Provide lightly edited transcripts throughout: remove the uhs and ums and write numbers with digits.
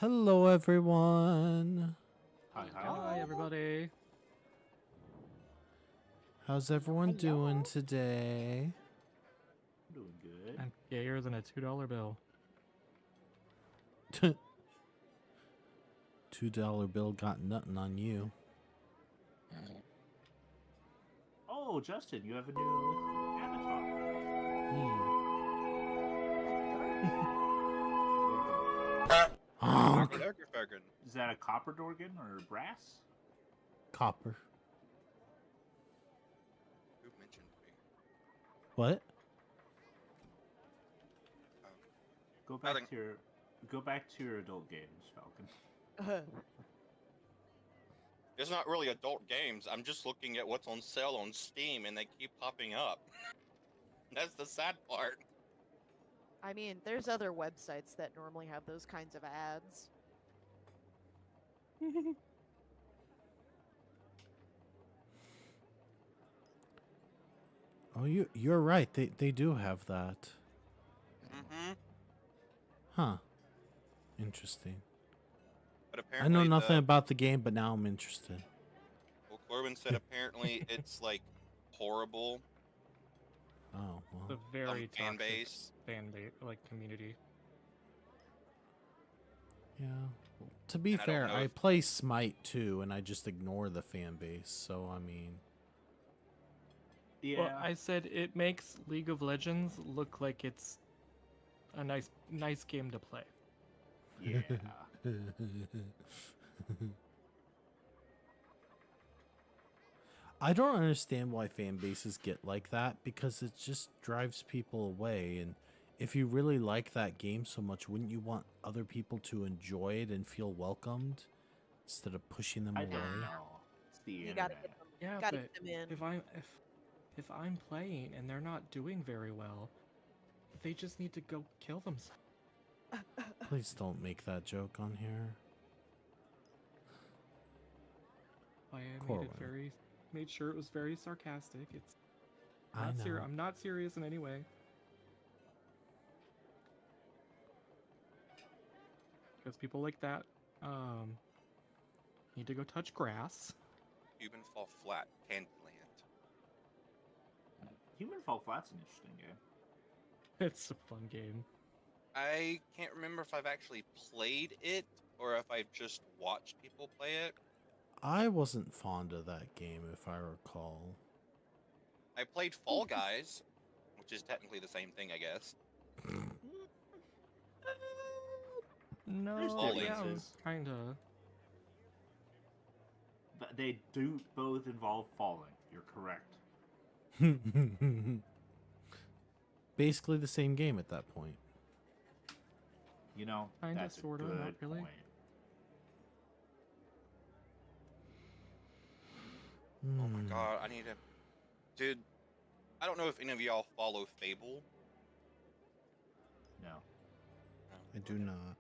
Hello, everyone. Hi, Hi, everybody. How's everyone Hello. doing today? I'm doing good. I'm gayer than a $2 bill. $2 bill got nothing on you. Oh, Justin, you have a new avatar. Honk. Is that a copper dorgan or brass? Copper. Who mentioned me? What? Go back Nothing. to your adult games, Falcon. It's not really adult games. I'm just looking at what's on sale on Steam, and they keep popping up. That's the sad part. I mean, there's other websites that normally have those kinds of ads. Oh, you're right. They do have that. Mm-hmm. Huh. Interesting. But I apparently, know nothing about the game, but now I'm interested. Well, Corbin said apparently it's like horrible. Oh, It's well. a very fan toxic base. like community. Yeah. To be And I don't fair, know I if- play Smite too, and I just ignore the fan base. So, I mean. Yeah. Well, I said it makes League of Legends look like it's a nice game to play. Yeah. I don't understand why fan bases get like that, because it just drives people away. And if you really like that game so much, wouldn't you want other people to enjoy it and feel welcomed instead of pushing them I away? don't know. It's the You internet. gotta get them. Yeah, gotta but get them in. if I'm playing and they're not doing very well, they just need to go kill themselves. Please don't make that joke on here. I Corwin. made sure it was very sarcastic. It's I not know. I'm not serious in any way. Because people like that need to go touch grass. Human Fall Flat, Candyland. Human Fall Flat's an interesting game. It's a fun game. I can't remember if I've actually played it or if I've just watched people play it. I wasn't fond of that game, if I recall. I played Fall Guys, which is technically the same thing, I guess. No, There's yeah, differences. kinda. But they do both involve falling. You're correct. Basically the same game at that point. You know, Kinda, that's sorta, a not good really. point. Oh my god, I need to... Dude, I don't know if any of y'all follow Fable. No. No, I do okay. not.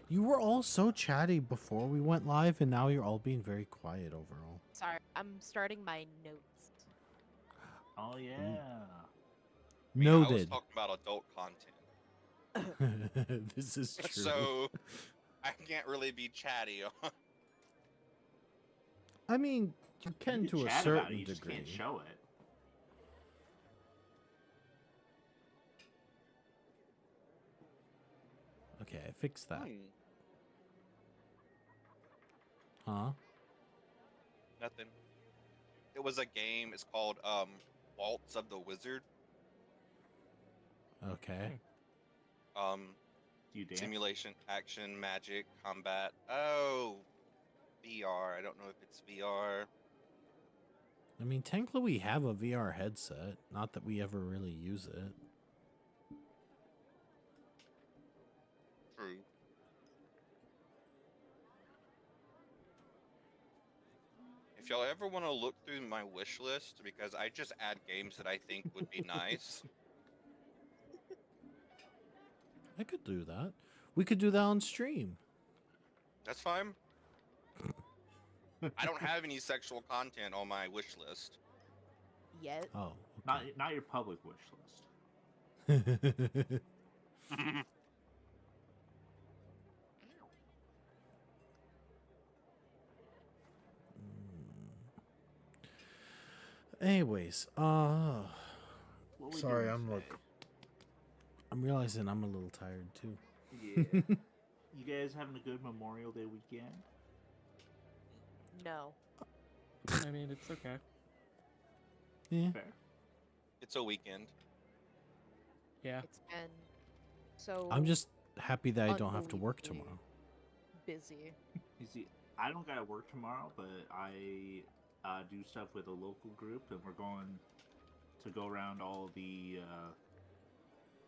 You were all so chatty before we went live, and now you're all being very quiet overall. Sorry, I'm starting my notes. Oh yeah. I mean, I was Noted. talking about adult content. This is true. So, I can't really be chatty. I mean, you can You to a chat about it, certain you just degree. can't show it. Okay, I fixed that. Hmm, Huh? nothing. It was a game. It's called Waltz of the Wizard. Okay. Do you dance? Simulation, action, magic, combat. Oh, VR. I don't know if it's VR. I mean, technically we have a VR headset. Not that we ever really use it. True. If y'all ever want to look through my wish list, because I just add games that I think would be nice. I could do that. We could do that on stream. That's fine. I don't have any sexual content on my wish list. Yet. Oh, Not your public wish list. Anyways, What we sorry, doing I'm today? I'm realizing I'm a little tired too. Yeah. You guys having a good Memorial Day weekend? No. I mean, it's okay. Yeah. Fair. It's a weekend. Yeah. It's been so I'm just happy that I don't have to work unbelievably tomorrow. busy. You see, I don't gotta work tomorrow, but I do stuff with a local group, and we're going to go around all the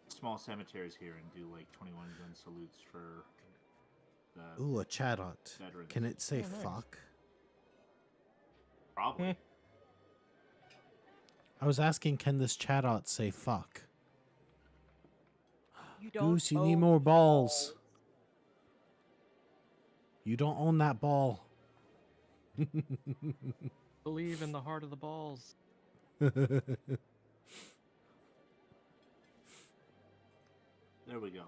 small cemeteries here and do like 21 gun salutes for the Ooh, a chatbot. veterans. Can it say Oh, nice. fuck? Probably. I was asking, can this chatbot say fuck? You don't Goose, you need own more balls. You don't own that ball. Believe in the heart of the balls. There we go.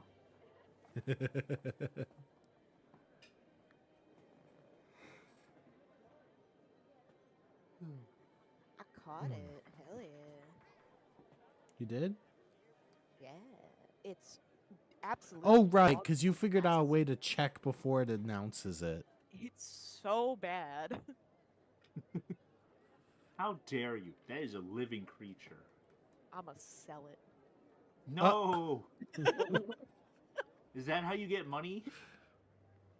I caught it. Hell yeah. You did? Yeah. It's absolutely. Oh, right, dog because you figured out a ass. way to check before it announces it. It's so bad. How dare you? That is a living creature. I'ma sell it. No! Is that how you get money?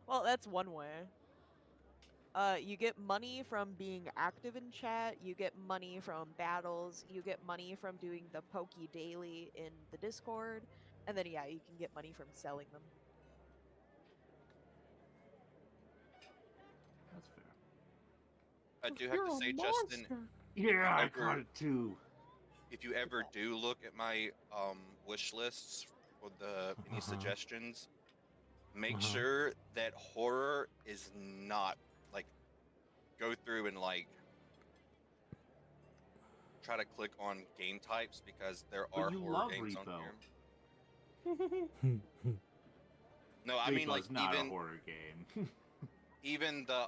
Well, that's one way. You get money from being active in chat, you get money from battles, you get money from doing the Pokey Daily in the Discord, and then yeah, you can get money from selling them. That's fair. I do have to say, Justin, Yeah, I Ever- caught it too. if you ever do look at my wish lists for the any Uh-huh. suggestions, make Uh-huh. sure that horror is not like go through and like try to click on game types because there But are you horror love games Repo. on here. No, I mean like Repo's not even a horror game. even the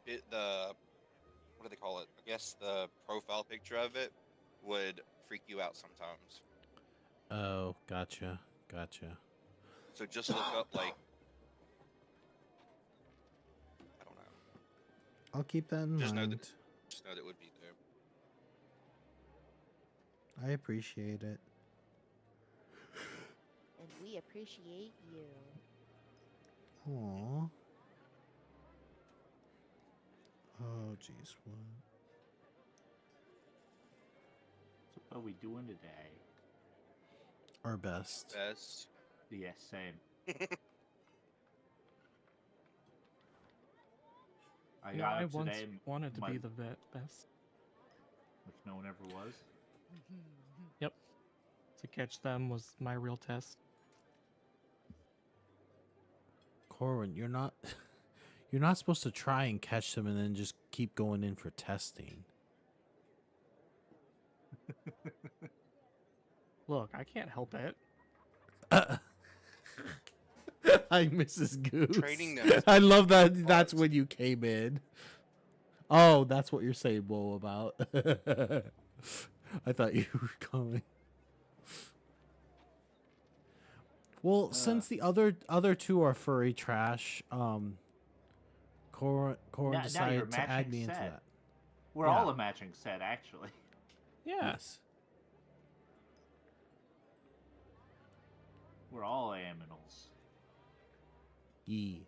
what do they call it? I guess the profile picture of it would freak you out sometimes. Oh, gotcha. So just look up like I don't know. I'll keep that in Just know mind. that just know that it would be there. I appreciate it. And we appreciate you. Aww. Oh, jeez, what? So what are we doing today? Our best. Best. Yes, same. I You know, got I up once today. wanted to my- be the best. Which no one ever was. To catch them was my real test. Corwin, you're not you're not supposed to try and catch them and then just keep going in for testing. Look, I can't help it. Hi, Mrs. Goose. Training them is I love that. That's fun. when you came in. Oh, that's what you're saying, Whoa, about. I thought you were coming. Well, since the other two are furry trash, Corin Now you're decided to add matching me into set. that. We're Yeah. all a matching set, actually. Yeah. Yes. We're all aminals. Yee.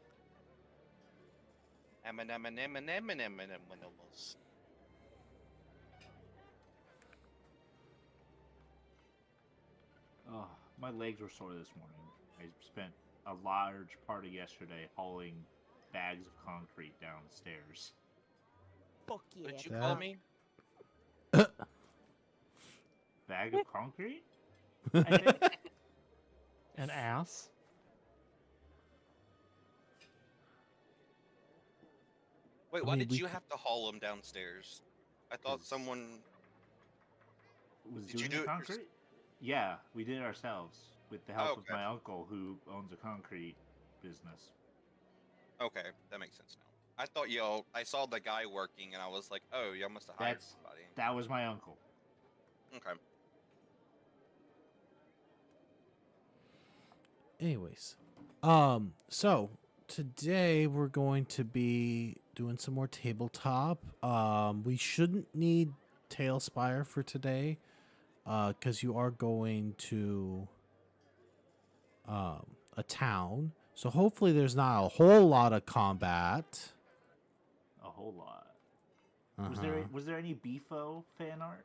Aminals. Oh, my legs were sore this morning. I spent a large part of yesterday hauling bags of concrete down the stairs. Fuck yeah. What did you That- call me? Bag of concrete? I think. An ass. Wait, I why mean, did we you c- have to haul them downstairs? I thought 'Cause- someone. was Did you doing do the it concrete. Yeah, we did it ourselves with the help of Okay. my uncle who owns a concrete business. Okay, that makes sense now. I thought I saw the guy working, and I was like, oh, y'all must have hired somebody. That was my uncle. Okay. Anyways, so today we're going to be doing some more tabletop. We shouldn't need Tailspire for today, because you are going to a town. So hopefully there's not a whole lot of combat. A whole lot. Uh-huh. Was there any Beefo fan art?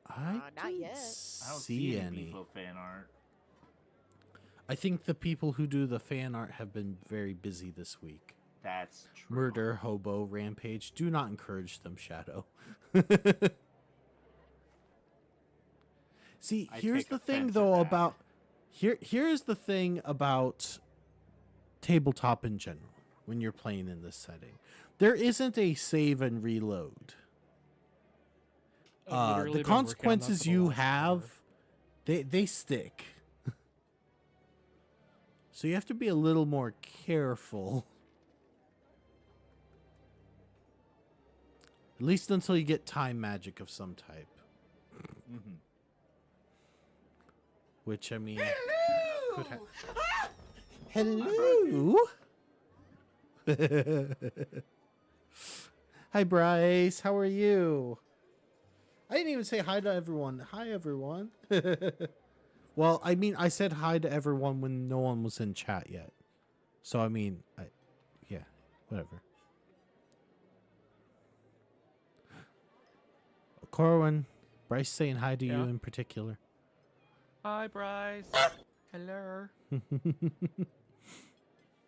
I Not didn't yet. I don't see any. Beefo fan art. I think the people who do the fan art have been very busy this week. That's true. Murder, hobo, rampage. Do not encourage them, Shadow. See, I here's take the thing offense at though that. about here's the thing about tabletop in general when you're playing in this setting. There isn't a save and reload. I've literally The been working on that consequences for the you last hour. have, they stick. So you have to be a little more careful. At least until you get time magic of some type. Mm-hmm. Which, I mean... Hello! Hi, Bryce. How are you? I didn't even say hi to everyone. Hi, everyone. Well, I mean, I said hi to everyone when no one was in chat yet. So, I mean, yeah, whatever. Corwin, Bryce saying hi to you Yeah? in particular. Hi, Bryce. Hello. I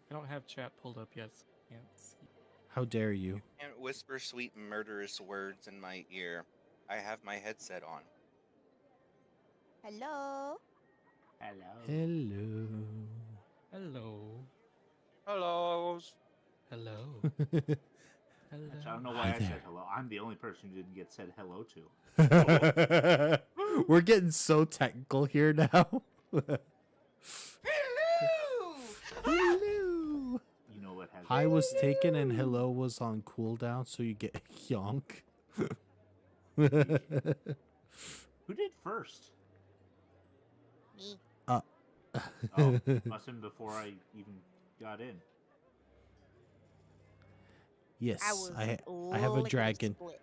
don't have chat pulled up yet. So I can't see. How dare you? Can't whisper sweet murderous words in my ear. I have my headset on. Hello. Hello. Hello. Hello. Hellos. Hello. Actually, I Hello. don't know Hi why I there. said hello. I'm the only person who didn't get said hello to. We're getting so technical here now. Hello. You know what has Hi was taken and hello was on cooldown, so you get yonk. Who did first? Me. Oh, must have been before I even got in. Yes, I was I have a lickety dragon. split.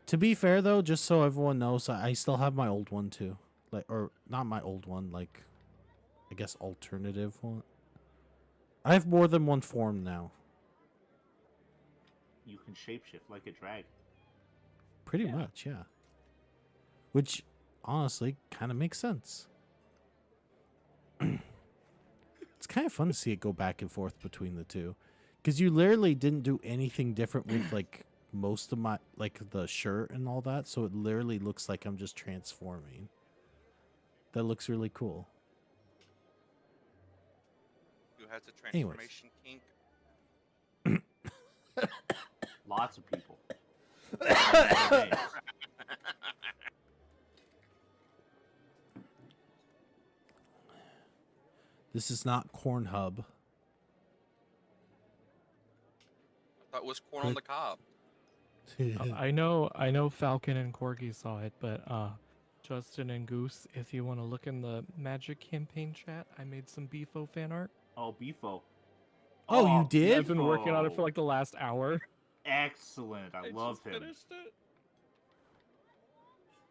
To be fair though, just so everyone knows, I still have my old one too. Like, or not my old one, like, I guess alternative one. I have more than one form now. You can shapeshift like a dragon. Pretty Yeah. much, yeah. Which, honestly, kind of makes sense. It's kind of fun to see it go back and forth between the two. Because you literally didn't do anything different with, like, most of my, like, the shirt and all that. So it literally looks like I'm just transforming. That looks really cool. Who has a Anyways. transformation kink? Lots of people. This is not Corn Hub. I thought it was corn on the cob. I know Falcon and Corgi saw it, but Justin and Goose, if you want to look in the Magic Campaign chat, I made some Beefo fan art. Oh, Beefo. Oh, you did? I've been working on it for Beefo. like the last hour. Excellent. I love just him. finished it.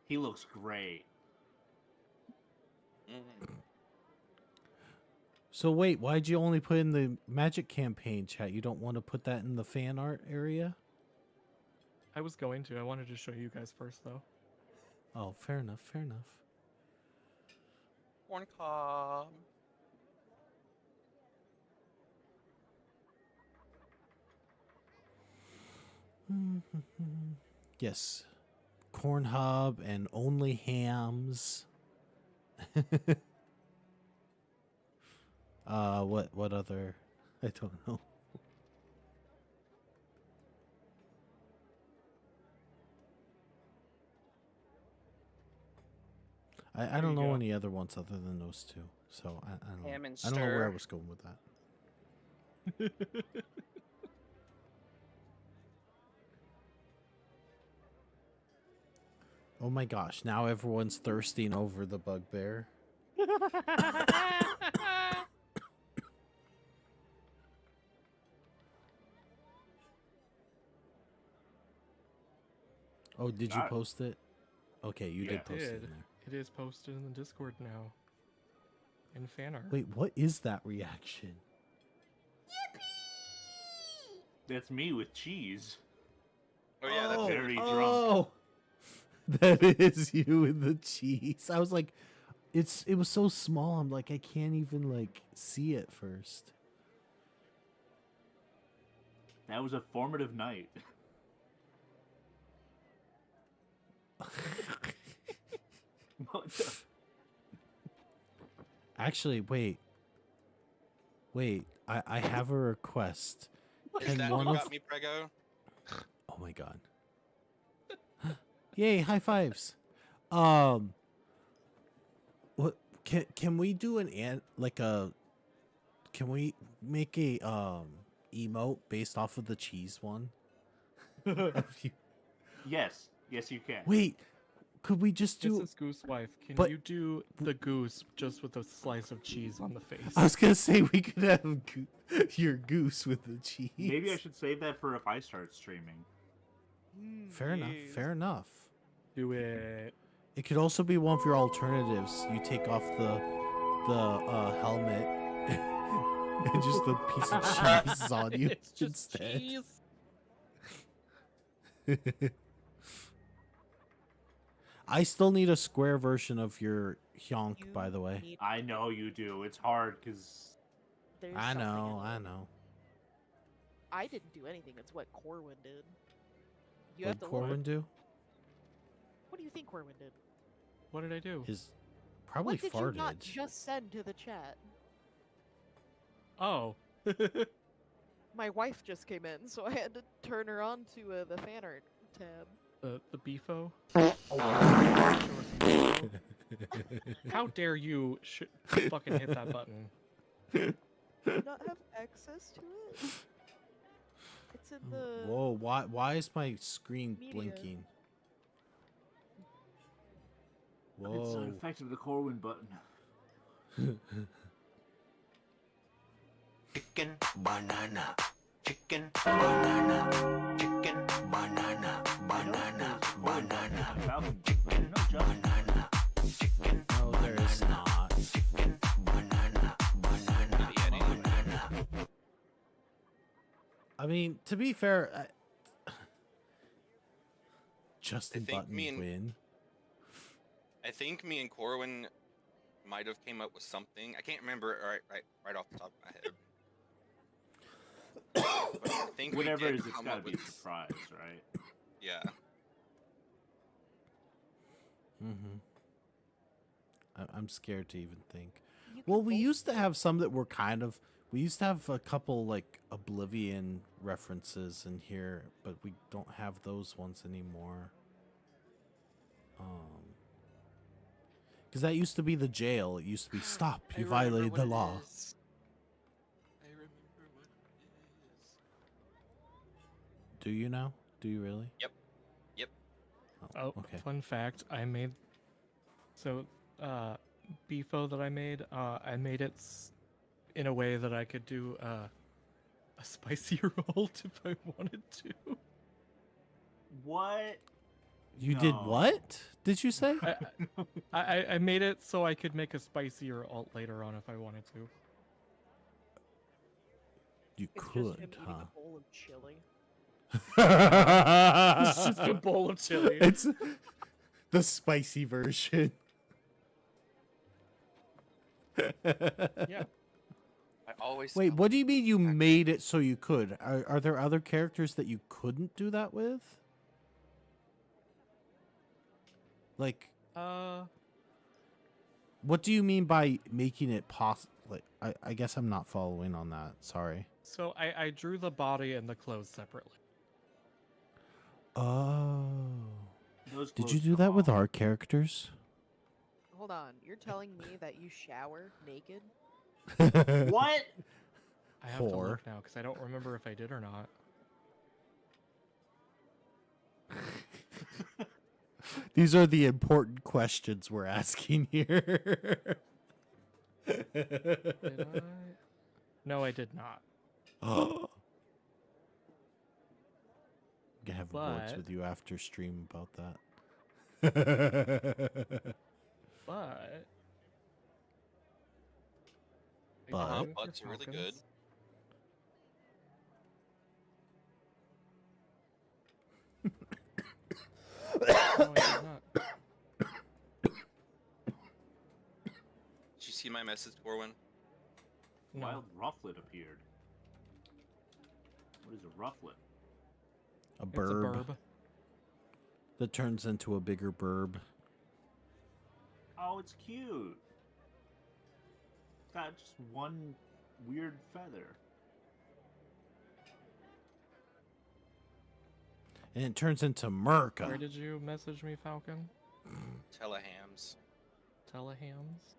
He looks great. Mm-hmm. So wait, why'd you only put in the Magic Campaign chat? You don't want to put that in the fan art area? I was going to. I wanted to show you guys first, though. Oh, fair enough, fair enough. Corn cob. Yes. Corn Hub and only hams. What other? I don't know. I There don't you know go. any other ones other than those two, so I don't know. Ham and I don't know where I stir. was going with that. Oh my gosh! Now everyone's thirsting over the bugbear. Oh, did you Got it. post it? Okay, you Yeah. did post it in Did. there. It is posted in the Discord now. In fan art. Wait, what is that reaction? That's me with cheese. Oh yeah, that's very drunk. Oh, that is you with the cheese. I was like, it was so small. I'm like, I can't even like see it first. That was a formative night. What the- Actually, wait. I have a request. Is Can that one what of- got me prego? Oh my god. Yay, high fives. What can we do can we make a emote based off of the cheese one? Of you- Yes, yes, you can. Wait, could we just do Mrs. Goosewife, can but- you do the goose just with a slice of cheese on the face? I was gonna say we could have your goose with the cheese. Maybe I should save that for if I start streaming. Fair enough. Fair enough. Do it. It could also be one of your alternatives. You take off the helmet and just a piece of cheese is on you It's just instead. cheese. I still need a square version of your hyonk, You by the way. need- I know you do. It's hard because there's I something know, in I it. know. I didn't do anything. It's what Corwin did. You What have did to look. Corwin do? What do you think Corwin did? What did I do? His probably What did farted. you not just send to the chat? Oh. My wife just came in, so I had to turn her on to the fan art tab. the beefo? How dare you fucking hit that button? Do you not have access to it? It's in the. Whoa, why is my screen Media. blinking? it's not Whoa. effective. The Corwin button. Chicken banana, chicken banana, chicken banana, banana, banana, Falcon. chicken No, Justin. banana, chicken No, there is not. chicken banana, banana, Yeah, anyway. banana. I mean, to be fair, Justin think Button me and- win. I think me and Corwin might have came up with something. I can't remember it right off the top of my head. But I think we Whatever it did is, it's come gotta up be a with- surprise, right? Yeah. I'm scared to even think. You can Well, we vote used to have some that were kind of. We used to have a couple like Oblivion references in here, but we don't have those ones anymore. Because that used to be the jail. It used to be stop. You violated the law. I remember what it is. Do you now? Do you really? Yep. Oh, okay. fun fact, I made beefo that I made it in a way that I could do a spicy roll if I wanted to. What? You did No. what? Did you say? I made it so I could make a spicier alt later on if I wanted to. You It's just could, him eating huh? a bowl of chili. It's just a bowl of chili. It's the spicy version. Yeah. I always Wait, felt what do you mean you made it so you could? Are there other characters that you couldn't do that with? Like, what do you mean by making it possible? Like, I guess I'm not following on that. Sorry. So I drew the body and the clothes separately. Oh. Those Did clothes you do come that with off. our characters? hold on. You're telling me that you shower naked? What? I have to Whore. look now because I don't remember if I did or not. These are the important questions we're asking here. Did I? No, I did not. I'm gonna have words But- with you after stream about that. But. I But- do for Butts are really good. Falcons. No, I did not. Did you see my message, Corwin? No. Wild rufflet appeared. What is a rufflet? A It's burb, a burb. that turns into a bigger burb. Oh, it's cute. It's got just one weird feather. And it turns into Merca. Where did you message me, Falcon? Telehams. Telehams?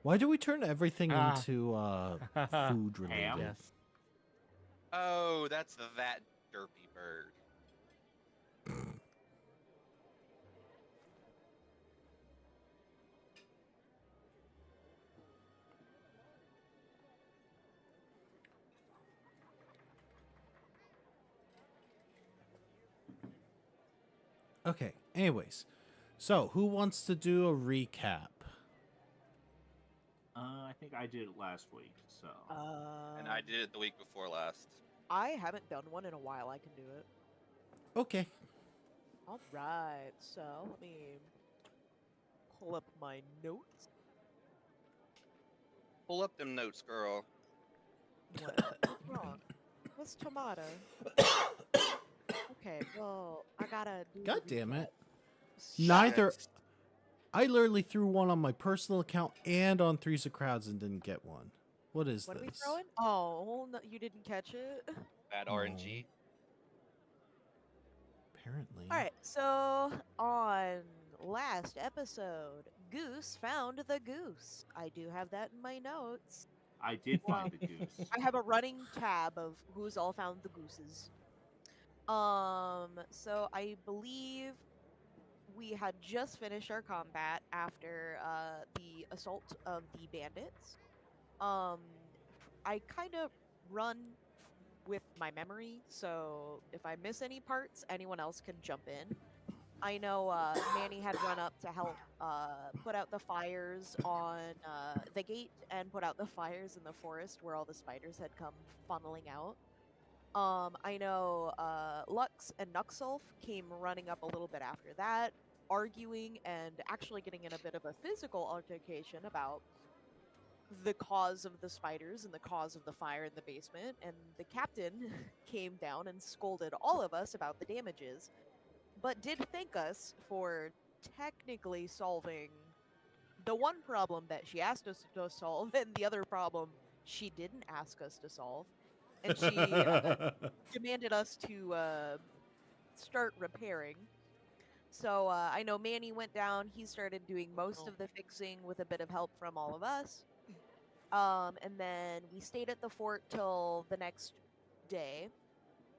Why do we turn everything Ah. into food related? Ham? Yes. Oh, that's that derpy bird. Okay, anyways. So, who wants to do a recap? I think I did it last week, so. And I did it the week before last. I haven't done one in a while. I can do it. Okay. All right. So let me pull up my notes. Pull up them notes, girl. What's wrong? What's tomato? Okay, well, I gotta do. God the damn it. recap. Neither. Yes. I literally threw one on my personal account and on Threes of Crowds and didn't get one. What is What are we this? throwing? Oh, no, you didn't catch it. Bad Oh. RNG. Apparently. All right, so on last episode, Goose found the goose. I do have that in my notes. I did find the goose. I have a running tab of who's all found the gooses. So I believe we had just finished our combat after the assault of the bandits. I kind of run with my memory, so if I miss any parts, anyone else can jump in. I know Manny had run up to help put out the fires on the gate and put out the fires in the forest where all the spiders had come funneling out. I know Lux and Nuxulf came running up a little bit after that, arguing and actually getting in a bit of a physical altercation about the cause of the spiders and the cause of the fire in the basement. And the captain came down and scolded all of us about the damages, but did thank us for technically solving the one problem that she asked us to solve and the other problem she didn't ask us to solve. And she demanded us to start repairing. So I know Manny went down. He started doing most of the fixing with a bit of help from all of us. And then we stayed at the fort till the next day.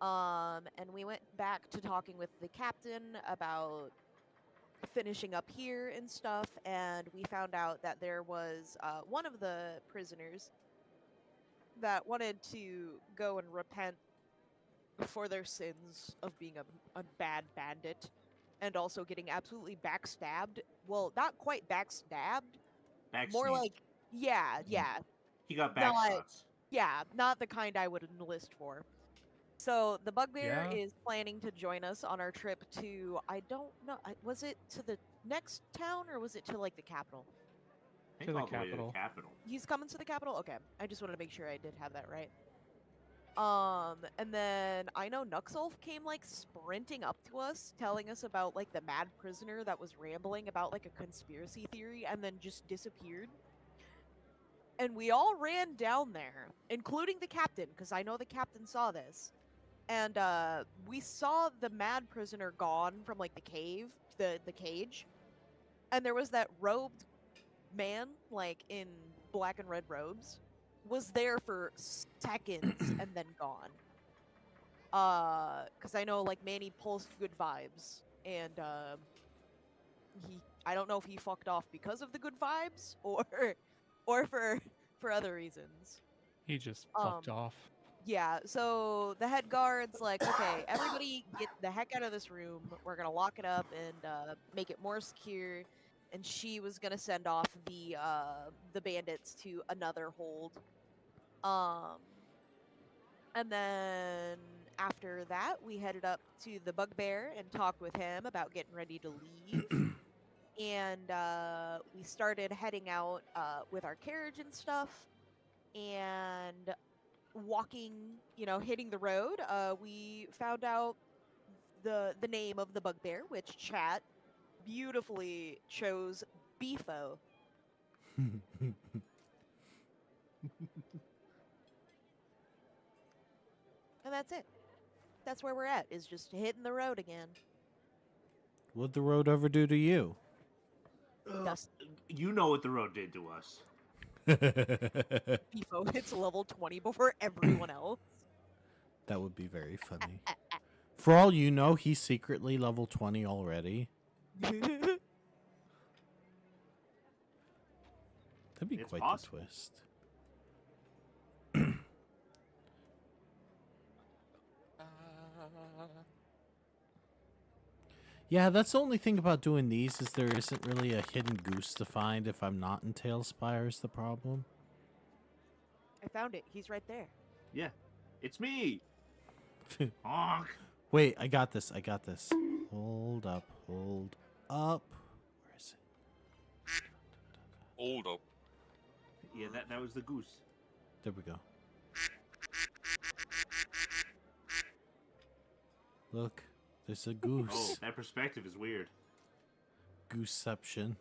And we went back to talking with the captain about finishing up here and stuff. And we found out that there was one of the prisoners that wanted to go and repent for their sins of being a bad bandit and also getting absolutely backstabbed. Well, not quite backstabbed. Back More sneezed. like, yeah, yeah. He got back not- shots. Yeah, not the kind I would enlist for. So the Bugbear Yeah. is planning to join us on our trip to, I don't know, was it to the next town or was it to like the capital? I think To the all the way to capital. the capital. He's coming to the capital? Okay. I just wanted to make sure I did have that right. And then I know Nuxulf came like sprinting up to us, telling us about like the mad prisoner that was rambling about like a conspiracy theory and then just disappeared. And we all ran down there, including the captain, because I know the captain saw this. And we saw the mad prisoner gone from like the cave, the cage. and there was that robed man, like in black and red robes, was there for seconds and then gone. Because I know like Manny pulls good vibes, and I don't know if he fucked off because of the good vibes or for other reasons. He just Um, fucked off. Yeah, so the head guard's like, okay, everybody get the heck out of this room. We're gonna lock it up and make it more secure. And she was gonna send off the bandits to another hold. Um, and then after that, we headed up to the Bugbear and talked with him about getting ready to leave. And we started heading out with our carriage and stuff. And walking, hitting the road, we found out the name of the Bugbear, which chat beautifully chose Beefo. And that's it. That's where we're at, is just hitting the road again. What'd the road ever do to you? Dust. You know what the road did to us. Beefo hits level 20 before everyone else. That would be very funny. For all you know, he's secretly level 20 already. That'd be It's quite possible. the twist. Yeah, that's the only thing about doing these is there isn't really a hidden goose to find if I'm not in Tailspire is the problem. I found it. He's right there. Yeah, it's me. Honk. Wait, I got this. I got this. Hold up. Hold up. Where is it? Hold up. Yeah, that was the goose. There we go. Look, there's a goose. Oh, that perspective is weird. Gooseception.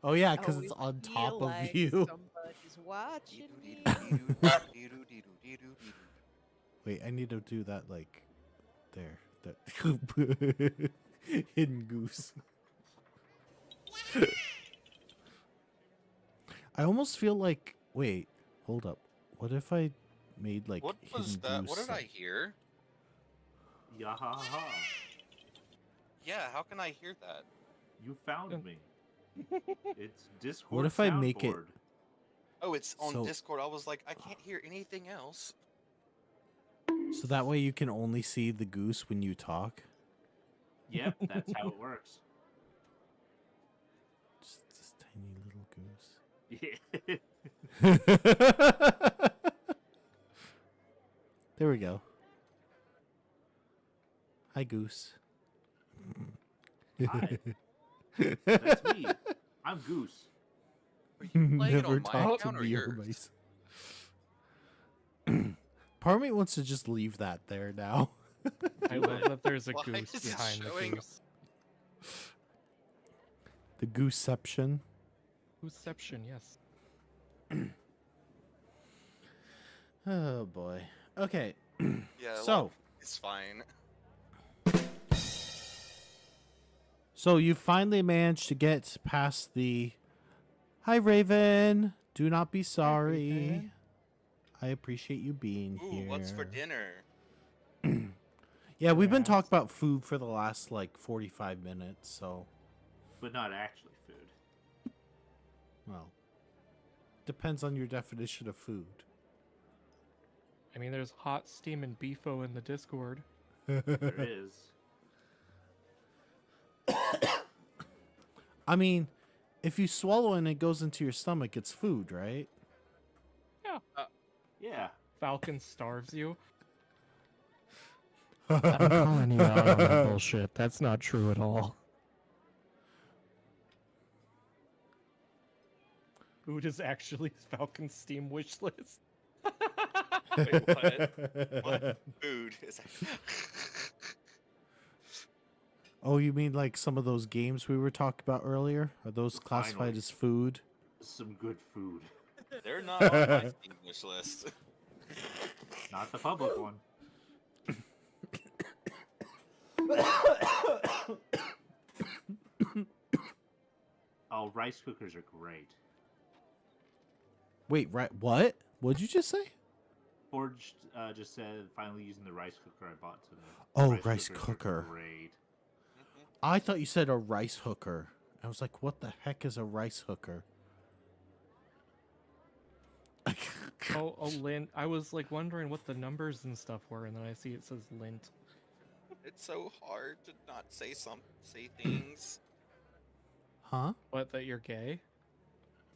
Oh yeah, because Always it's on feel top of like you. Somebody's watching me. Wait, I need to do that like there. That hidden goose. I almost feel like wait, hold up. What if I made like What was hidden that? goose? What did I hear? Yahaha. Yeah, how can I hear that? You found me. It's Discord. What if I make it- soundboard. Oh, it's on So- Discord. I was like, I can't hear anything else. So that way you can only see the goose when you talk. Yep, that's how it works. Just this tiny little goose. Yeah. There we go. Hi, goose. Hi. That's me. I'm Goose. Are you playing it Never on my talk to account or me or yours? my Part of me wants to just leave that there now. I love that there's a Why goose is it behind the showing- goose. The gooseception. Gooseception, yes. Oh boy. Okay. Yeah. So- well, it's fine. So you finally managed to get past the Hi Raven. Do not be sorry. Raven. I appreciate you being Ooh, here. what's for dinner? Yeah, we've been Yes. talking about food for the last like 45 minutes, so But not actually food. well. Depends on your definition of food. I mean, there's hot steam and beefo in the Discord. There is. I mean, if you swallow and it goes into your stomach, it's food, right? Yeah. Falcon starves you. I'm I'm calling you out on that bullshit. That's not true at all. Food is actually Falcon's Steam wish list. Wait, what? What? Food. Is that... Oh, you mean like some of those games we were talking about earlier? Are those classified Finally. as food? Some good food. They're not on my Steam wish list. Not the public one. Oh, rice cookers are great. Wait, right? What? What'd you just say? Forged just said finally using the rice cooker I bought today. Oh, rice cookers are cooker. Great. Mhm. I thought you said a rice hooker. I was like, what the heck is a rice hooker? Oh, lint. I was like wondering what the numbers and stuff were, and then I see it says lint. It's so hard to not say things. Huh? What, that you're gay?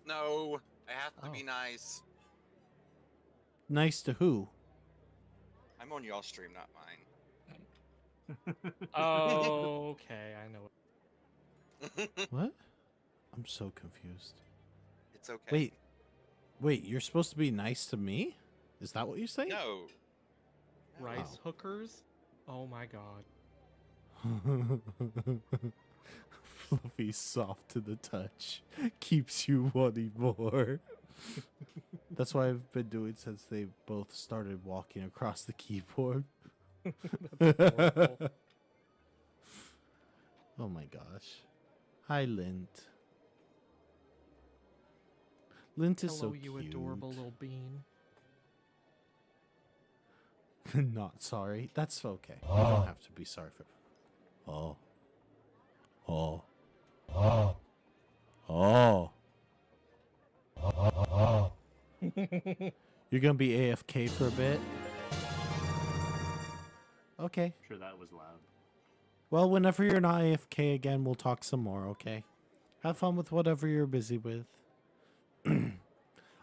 No, I have to Oh. be nice. Nice to who? I'm on y'all stream, not mine. Oh, okay, I know. What? I'm so confused. It's okay. Wait, you're supposed to be nice to me? Is that what you're saying? No. Rice Oh. hookers? Oh my god. Fluffy, soft to the touch, keeps you wanting more. That's what I've been doing since they both started walking across the keyboard. Adorable. Oh my gosh. Hi, Lint. Lint is Hello, so you cute. adorable little bean. Not sorry. That's okay. You don't have to be sorry for. Oh. Oh. Oh. You're gonna be AFK for a bit? Okay. I'm sure that was loud. Well, whenever you're not AFK again, we'll talk some more, okay? Have fun with whatever you're busy with.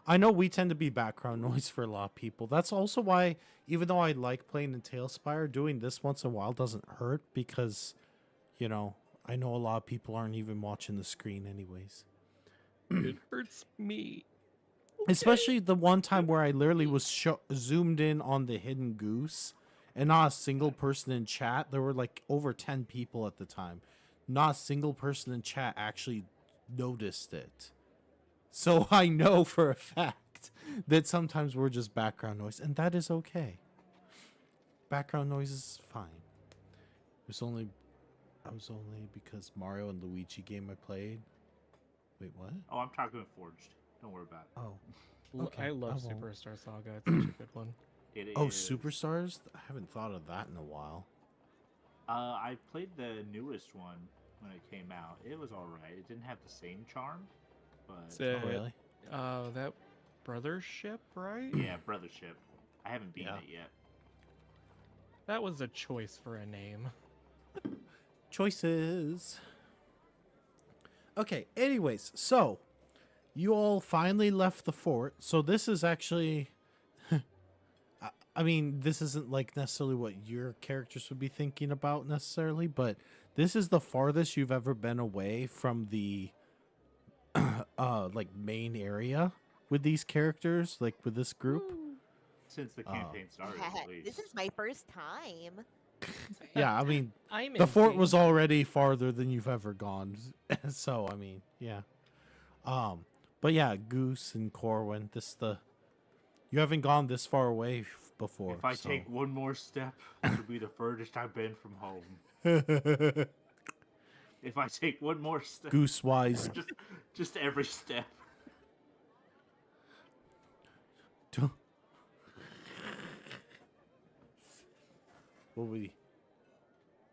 I know we tend to be background noise for a lot of people. That's also why, even though I like playing in Tailspire, doing this once in a while doesn't hurt because, you know, I know a lot of people aren't even watching the screen anyways. It hurts me. Especially the one time where I literally was zoomed in on the hidden goose and not a single person in chat. There were like over 10 people at the time. Not a single person in chat actually noticed it. So I know for a fact that sometimes we're just background noise, and that is okay. Background noise is fine. I was only because Mario and Luigi game I played. Wait, what? Oh, I'm talking with Forged. Don't worry about it. Oh. Okay, I love I won't. Superstar Saga. It's such a good one. It Oh, is- Superstars? I haven't thought of that in a while. I played the newest one when it came out. It was alright. It didn't have the same charm, but So- Oh, really? That brothership, right? yeah, Brothership. I haven't beaten Yeah. it yet. That was a choice for a name. Choices. Okay, anyways, so you all finally left the fort. So this is actually I mean, this isn't like necessarily what your characters would be thinking about necessarily, but this is the farthest you've ever been away from the like main area with these characters, like with this group. Since the campaign started, at least. This is my first time. Yeah, I mean, I'm the fort was in already farther than you've ever gone. So, I mean, yeah. But yeah, Goose and Corwin, you haven't gone this far away before. If I so. take one more step, it'll be the furthest I've been from home. If I take one more step, Goose wise, just every step. don't- what would we?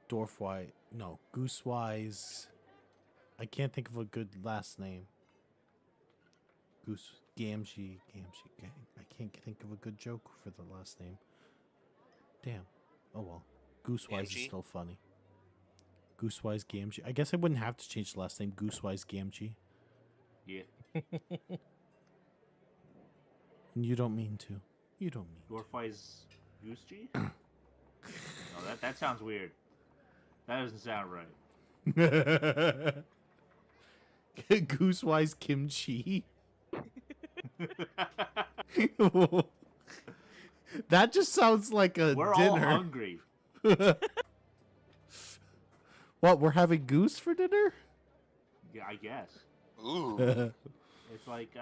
Dwarf wise, no, Goose wise. I can't think of a good last name. Goose Gamgee. I can't think of a good joke for the last name. Damn. Oh well. Goosewise is Gamgee? still funny. Goosewise Gamgee. I guess I wouldn't have to change the last name. Goosewise Gamgee. Yeah, And you don't mean to. You don't mean Dwarfwise Goose G? No, that sounds weird. That doesn't sound right. to. Goosewise Kimchi. That just sounds like a We're all dinner. hungry. What, we're having goose for dinner? Yeah, I guess. Ooh. It's like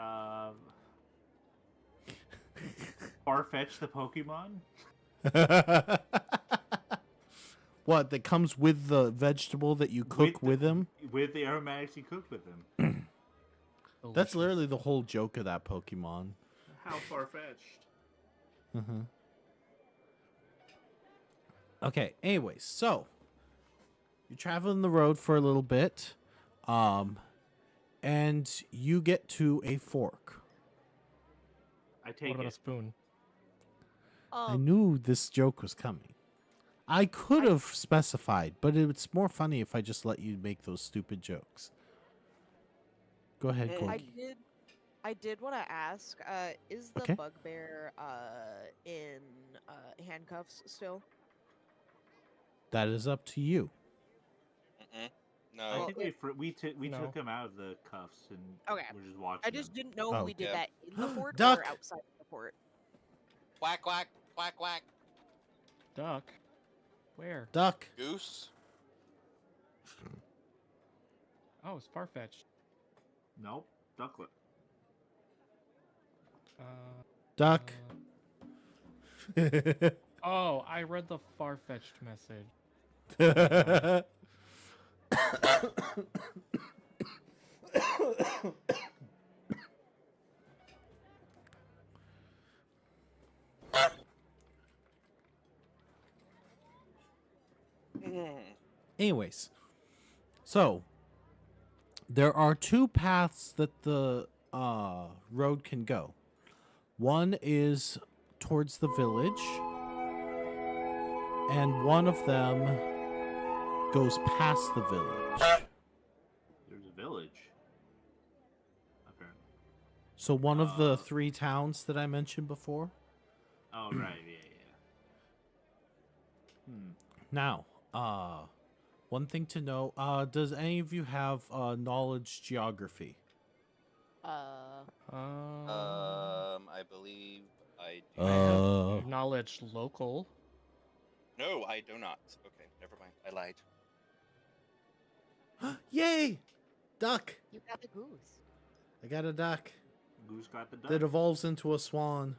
Farfetch the Pokemon. What, that comes with the vegetable that you cook with him? With the aromatics you cook with them. That's literally the whole joke of that Pokemon. How far fetched. Mm-hmm. Okay, anyways, so you're traveling the road for a little bit, and you get to a fork. I What take about a it. spoon? I knew this joke was coming. I could have specified, but it's more funny if I just let you make those stupid jokes. Go ahead, Mm. Corky. I did want to ask, is the Okay. bugbear in handcuffs still? That is up to you. Mm-mm. No. I Well, think we no. took him out of the cuffs and Okay. we're just watching. I just him. didn't know if Oh. we did Yeah. that in the fort Duck! or outside the fort. Quack, quack, quack, quack. Duck. Where? Duck. Goose. Oh, it's far-fetched. Nope, ducklet. Duck. Oh, I read the far-fetched message. Anyways, so there are two paths that the road can go. One is towards the village, and one of them goes past the village. There's a village. Apparently. So one of the three towns that I mentioned before. Oh right, yeah. Now, one thing to know, does any of you have knowledge geography? I believe I do. I have knowledge local. No, I do not. Okay, never mind. I lied. Yay! Duck! You got the goose. I got a duck Goose got the duck. that evolves into a swan.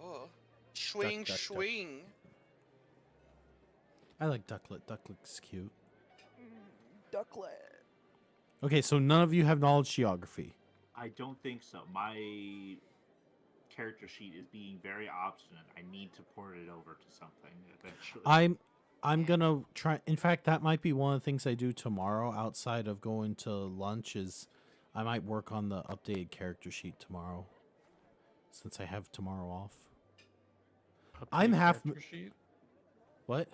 Oh, swing, duck, duck. swing. I like Ducklet. Ducklet's cute. Ducklet. Okay, so none of you have knowledge geography. I don't think so. My character sheet is being very obstinate. I need to port it over to something eventually. I'm gonna try. In fact, that might be one of the things I do tomorrow. Outside of going to lunch, is I might work on the updated character sheet tomorrow, since I have tomorrow off. I'm Updated half. character sheet? What?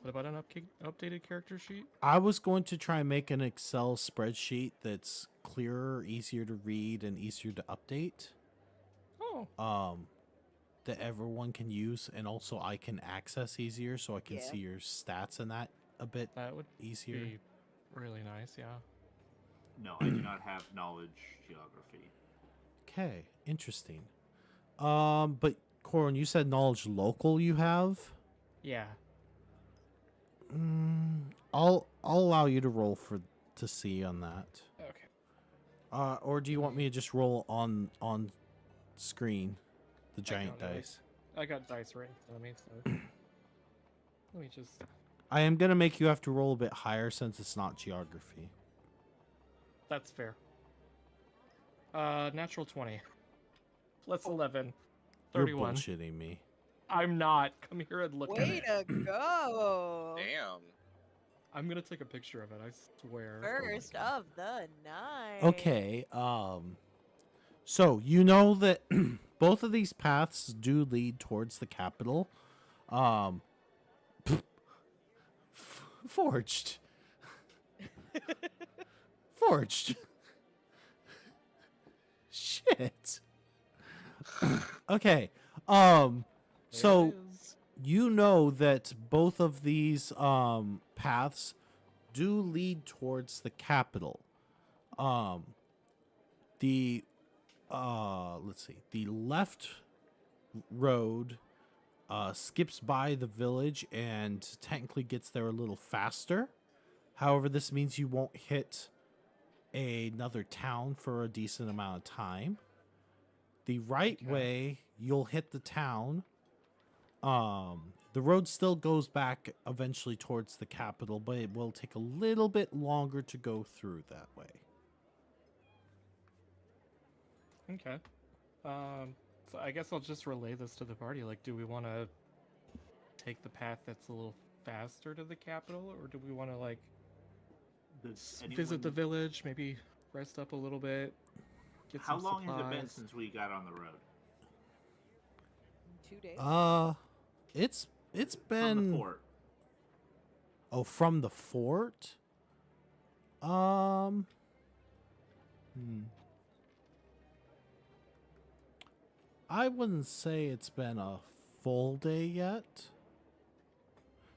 What about an updated character sheet? I was going to try and make an Excel spreadsheet that's clearer, easier to read, and easier to update. Oh. That everyone can use, and also I can access easier, so I can Yeah. see your stats and that a bit That would easier. be really nice, yeah. No, I do not have knowledge geography. Okay, interesting. But Corin, you said knowledge local you have. Yeah. I'll allow you to roll to see on that. Okay. Or do you want me to just roll on screen the giant got it. dice? I got dice right in front of me, so let me just. I am gonna make you have to roll a bit higher since it's not geography. That's fair. Natural 20. Plus 11. You're 31. bullshitting me. I'm not. Come here and look at Way it. to go! Damn. I'm gonna take a picture of it, I swear. First of the night. Okay, so you know that both of these paths do lead towards the capital. Forged. Forged. Shit. Okay. So you know that both of these paths do lead towards the capital. The let's see. The left road skips by the village and technically gets there a little faster. However, this means you won't hit another town for a decent amount of time. The right way, you'll hit the town. The road still goes back eventually towards the capital, but it will take a little bit longer to go through that way. Okay. So I guess I'll just relay this to the party. Like, do we want to take the path that's a little faster to the capital, or do we want to like Does visit the anyone- village, maybe rest up a little bit, get How some long has it been supplies? since we got on the road? 2 days. It's From been the fort. Oh, from the fort? I wouldn't say it's been a full day yet.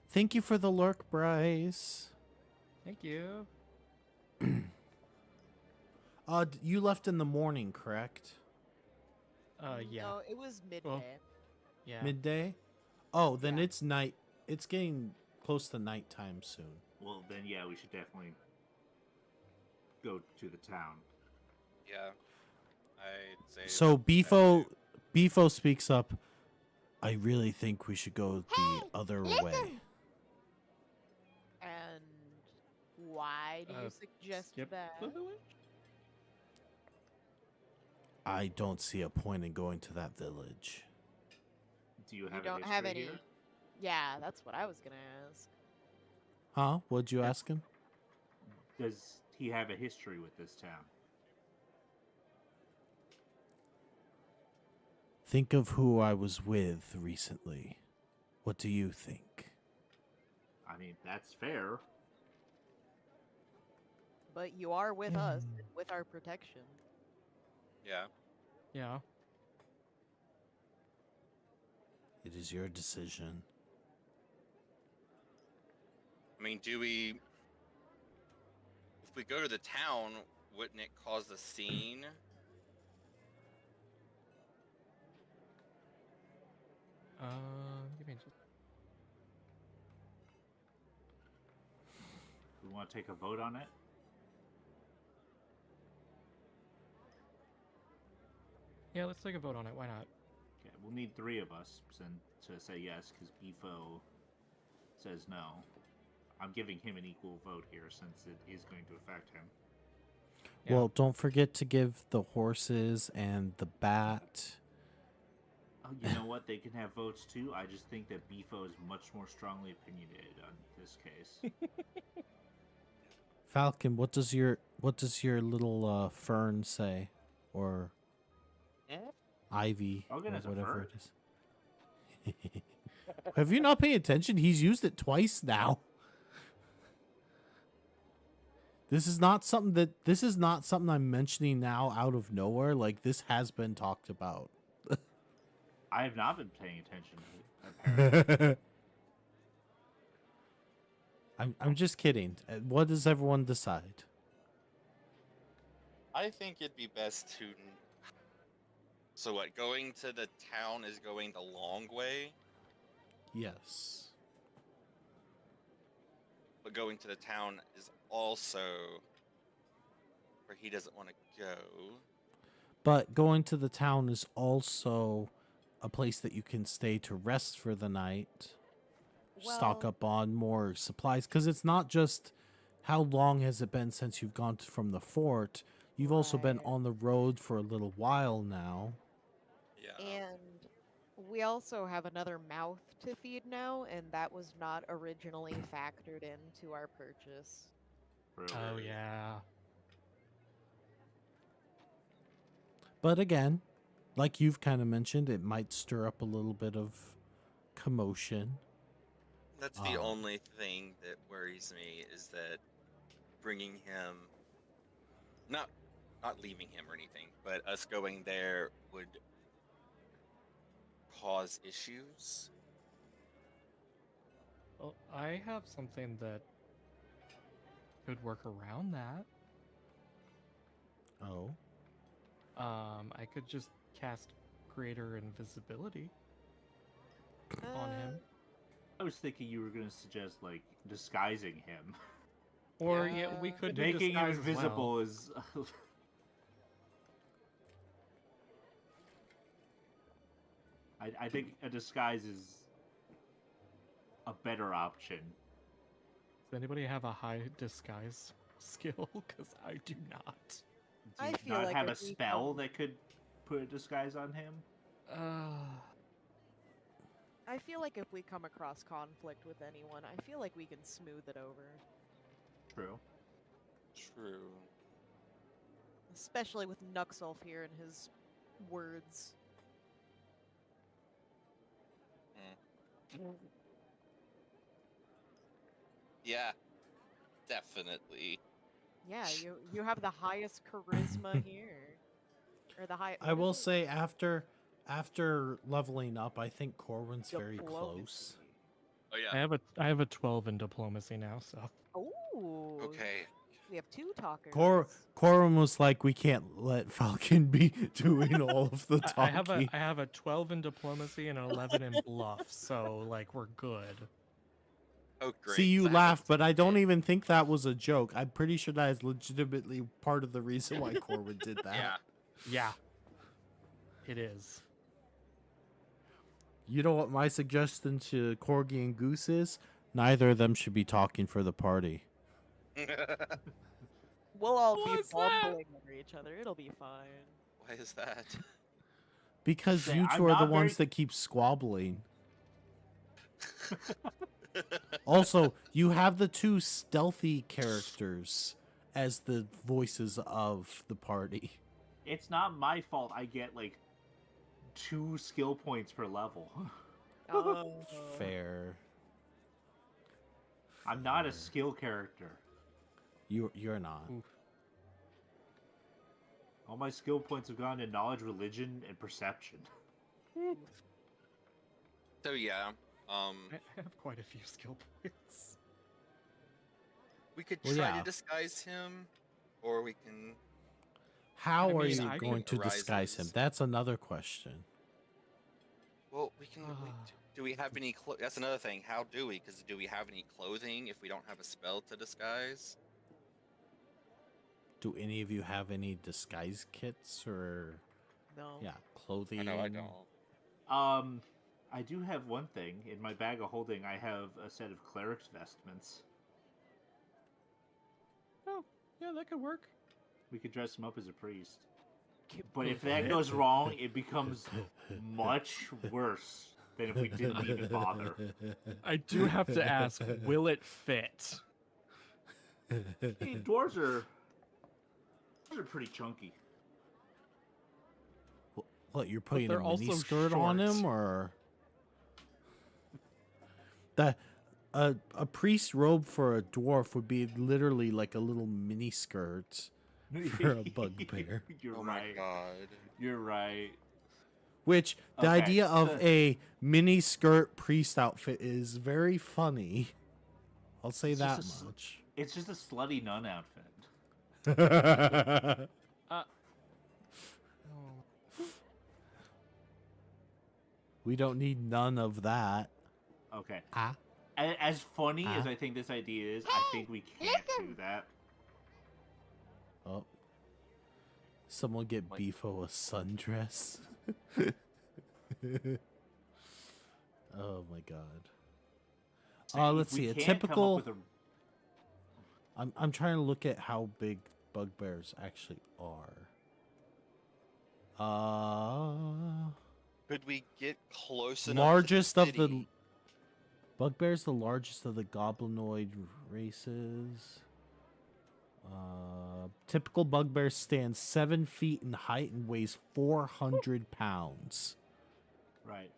Thank you for the lurk, Bryce. Thank you. You left in the morning, correct? Yeah. No, it was midday. Well, Yeah. Midday? Oh, then Yeah. it's night. It's getting close to nighttime soon. Well, then, yeah, we should definitely go to the town. Yeah. I'd say. So that Beefo too. Beefo speaks up. I really think we should go the other way. listen. And why do you Uh, suggest skip that? the village? I don't see a point in going to that village. Do you You have don't a have history any. here? Yeah, that's what I was gonna ask. Huh? What'd you ask him? Does he have a history with this town? Think of who I was with recently. What do you think? I mean, that's fair. But you are with us, Hmm. and with our protection. Yeah. Yeah. It is your decision. I mean, do we? If we go to the town, wouldn't it cause a scene? Give me just. We want to take a vote on it? Yeah, let's take a vote on it. Why not? Okay, we'll need 3 of us to say yes, because Beefo says no. I'm giving him an equal vote here, since it is going to affect him. Yeah. Well, don't forget to give the horses and the bat. Oh, you know what? They can have votes too. I just think that Beefo is much more strongly opinionated on this case. Falcon, what does your little fern say, or ivy, or Falcon has a whatever fern? it is? Have you not paid attention? He's used it twice now. This is not something I'm mentioning now out of nowhere. Like, this has been talked about. I have not been paying attention to it, apparently. I'm just kidding. What does everyone decide? I think it'd be best to. So what? Going to the town is going the long way, Yes. but going to the town is also where he doesn't want to go. But going to the town is also a place that you can stay to rest for the night. Stock Well- up on more supplies, because it's not just how long has it been since you've gone from the fort. You've also been Right. on the road for a little while now. Yeah. And we also have another mouth to feed now, and that was not originally factored into our purchase. Really. Oh yeah. But again, like you've kind of mentioned, it might stir up a little bit of commotion. That's the Ah. only thing that worries me is that bringing him, not leaving him or anything, but us going there would cause issues. Well, I have something that could work around that. Oh. I could just cast greater invisibility on him. I was thinking you were going to suggest, like, disguising him. Or yeah, we Yeah. could do Making him disguise as well. invisible is... I think a disguise is a better option. Does anybody have a high disguise skill? Because I do not. Do I you feel not like have a if we spell come- that could put a disguise on him? I feel like if we come across conflict with anyone, I feel like we can smooth it over. True. True. Especially with Nuxulf here and his words. Yeah, definitely. Yeah, you have the highest charisma here. Or the high I what will is it? say after leveling up, I think Corwin's very close. Oh I yeah. have a 12 in diplomacy now, so Ooh. Okay. We have two talkers. Corwin was like, we can't let Falcon be doing all of the I talking. have a 12 in diplomacy and an 11 in bluff, so like we're good. Oh great. See, you so I have a laugh, but I don't 10. even think that was a joke. I'm pretty sure that is legitimately part of the reason why Corwin did that. Yeah. Yeah, it is. You know what my suggestion to Corgi and Goose is? Neither of them should be talking for the party. We'll all What be was that? bumbling over each other. It'll be fine. Why is that? Because Say, you I'm two are the not ones very- that keep squabbling. Also, you have the two stealthy characters as the voices of the party. It's not my fault I get like 2 skill points per level. Oh. Fair. I'm not a skill character. You're not. All my skill points have gone to knowledge, religion, and perception. So yeah. I have quite a few skill points. We could Well, try yeah. to disguise him, or we can. How I are mean, you I going to disguise him? arises. That's another question. Well, we can. Do we have any? That's another thing. How do we? Because do we have any clothing if we don't have a spell to disguise? Do any of you have any disguise kits or No. clothing? I know I don't. I do have one thing in my bag of holding. I have a set of cleric's vestments. Oh, yeah, that could work. We could dress him up as a priest. Get But if both that of goes wrong, it becomes much worse than if we didn't even bother. I do have to ask, will it fit? Hey, dwarves are pretty chunky. What, you're putting they're a mini also skirt on short. him, or a priest robe for a dwarf would be literally like a little mini skirt for a bugbear. You're Oh my right. god. You're right. Which the Okay. idea of a mini skirt priest outfit is very funny. I'll say It's that just a much. It's just a slutty nun outfit. We don't need none of that. Okay. Ah. As funny as Ah. I think this idea is, I think we can't do that. Oh. Someone get What? Beefo a sundress. Oh my god. If Let's we see. A can't come up typical. with a- I'm trying to look at how big bugbears actually are. Could we get close enough? Largest to the of the city? bugbear's the largest of the goblinoid races. Typical bugbear stands 7 feet in height and weighs 400 pounds. Right.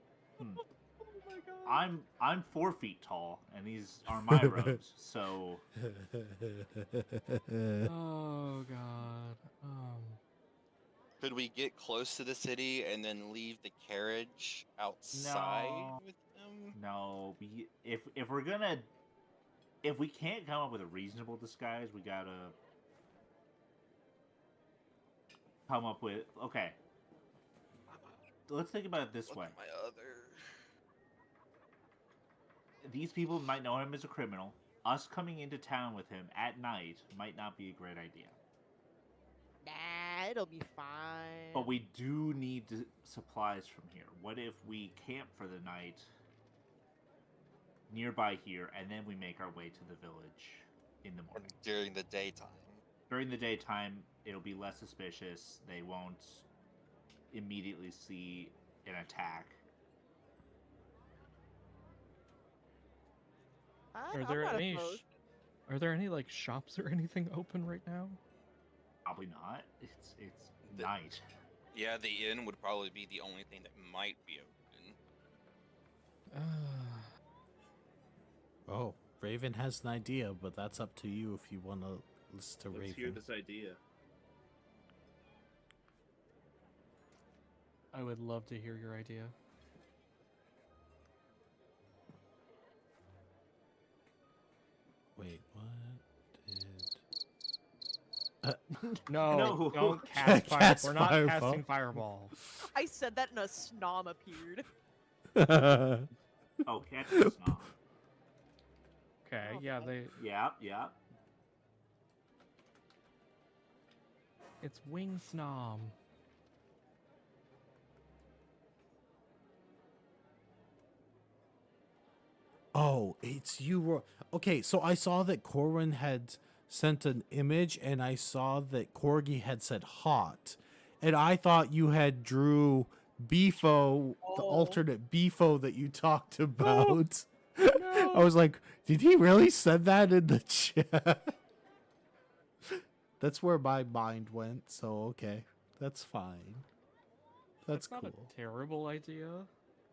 I'm 4 feet tall, and these are my robes. So Oh god. Could we get close to the city and then leave the carriage outside No. with them? no, if we're gonna, if we can't come up with a reasonable disguise, we gotta come up with okay. Let's think about it this What's way. my other? These people might know him as a criminal. Us coming into town with him at night might not be a great idea. Nah, it'll be fine. But we do need supplies from here. What if we camp for the night nearby here, and then we make our way to the village in the morning. During the daytime. During the daytime, it'll be less suspicious. They won't immediately see an attack. Are I'm there not any? opposed. Are there any like shops or anything open right now? Probably not. It's The- night. Yeah, the inn would probably be the only thing that might be open. Oh, Raven has an idea, but that's up to you if you want to listen to Let's Raven. hear this idea. I would love to hear your idea. Wait, what did... No, No. don't cast fire. Cast We're not fireball. casting fireball. I said that and a snom appeared. Oh, catch the snob. Okay, Oh, yeah, okay. Yeah, yeah. it's wing snom. Oh, it's you. Okay, so I saw that Corwin had sent an image, and I saw that Corgi had said hot, and I thought you had drew Beefo, the Oh. alternate Beefo that you talked about. No. I was like, did he really send that in the chat? That's where my mind went. So okay, that's fine. That's not cool. a terrible idea.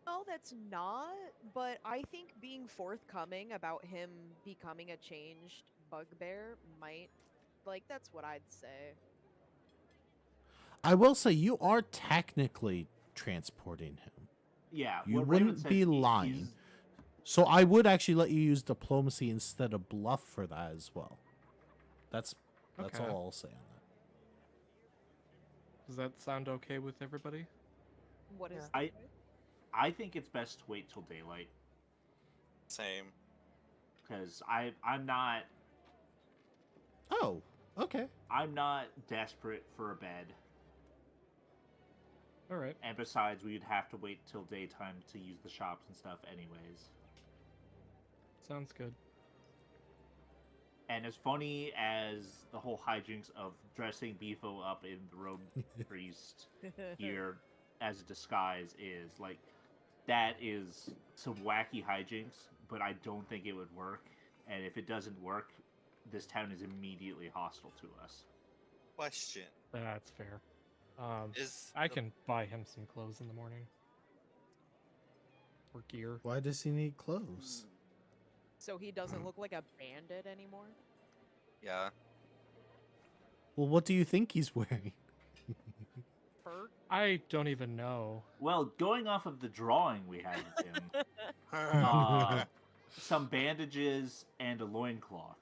No, that's not. But I think being forthcoming about him becoming a changed bugbear might, like, that's what I'd say. I will say you are technically transporting him. Yeah. You what Raven wouldn't says, be lying. he's- So I would actually let you use diplomacy instead of bluff for that as well. That's Okay. all I'll say on that. Does that sound okay with everybody? What is I- the- I think it's best to wait till daylight Same. because I'm not Oh, okay. desperate for a bed, All right. and besides, we'd have to wait till daytime to use the shops and stuff, anyways. Sounds good. And as funny as the whole hijinks of dressing Beefo up in the robe priest here as a disguise is, like, that is some wacky hijinks, but I don't think it would work. And if it doesn't work, this town is immediately hostile to us. Question. That's fair. Is I the- can buy him some clothes in the morning. Or gear. Why does he need clothes? So he doesn't look like a bandit anymore? Yeah. Well, what do you think he's wearing? Fur? I don't even know. Well, going off of the drawing we had of him, some bandages and a loincloth.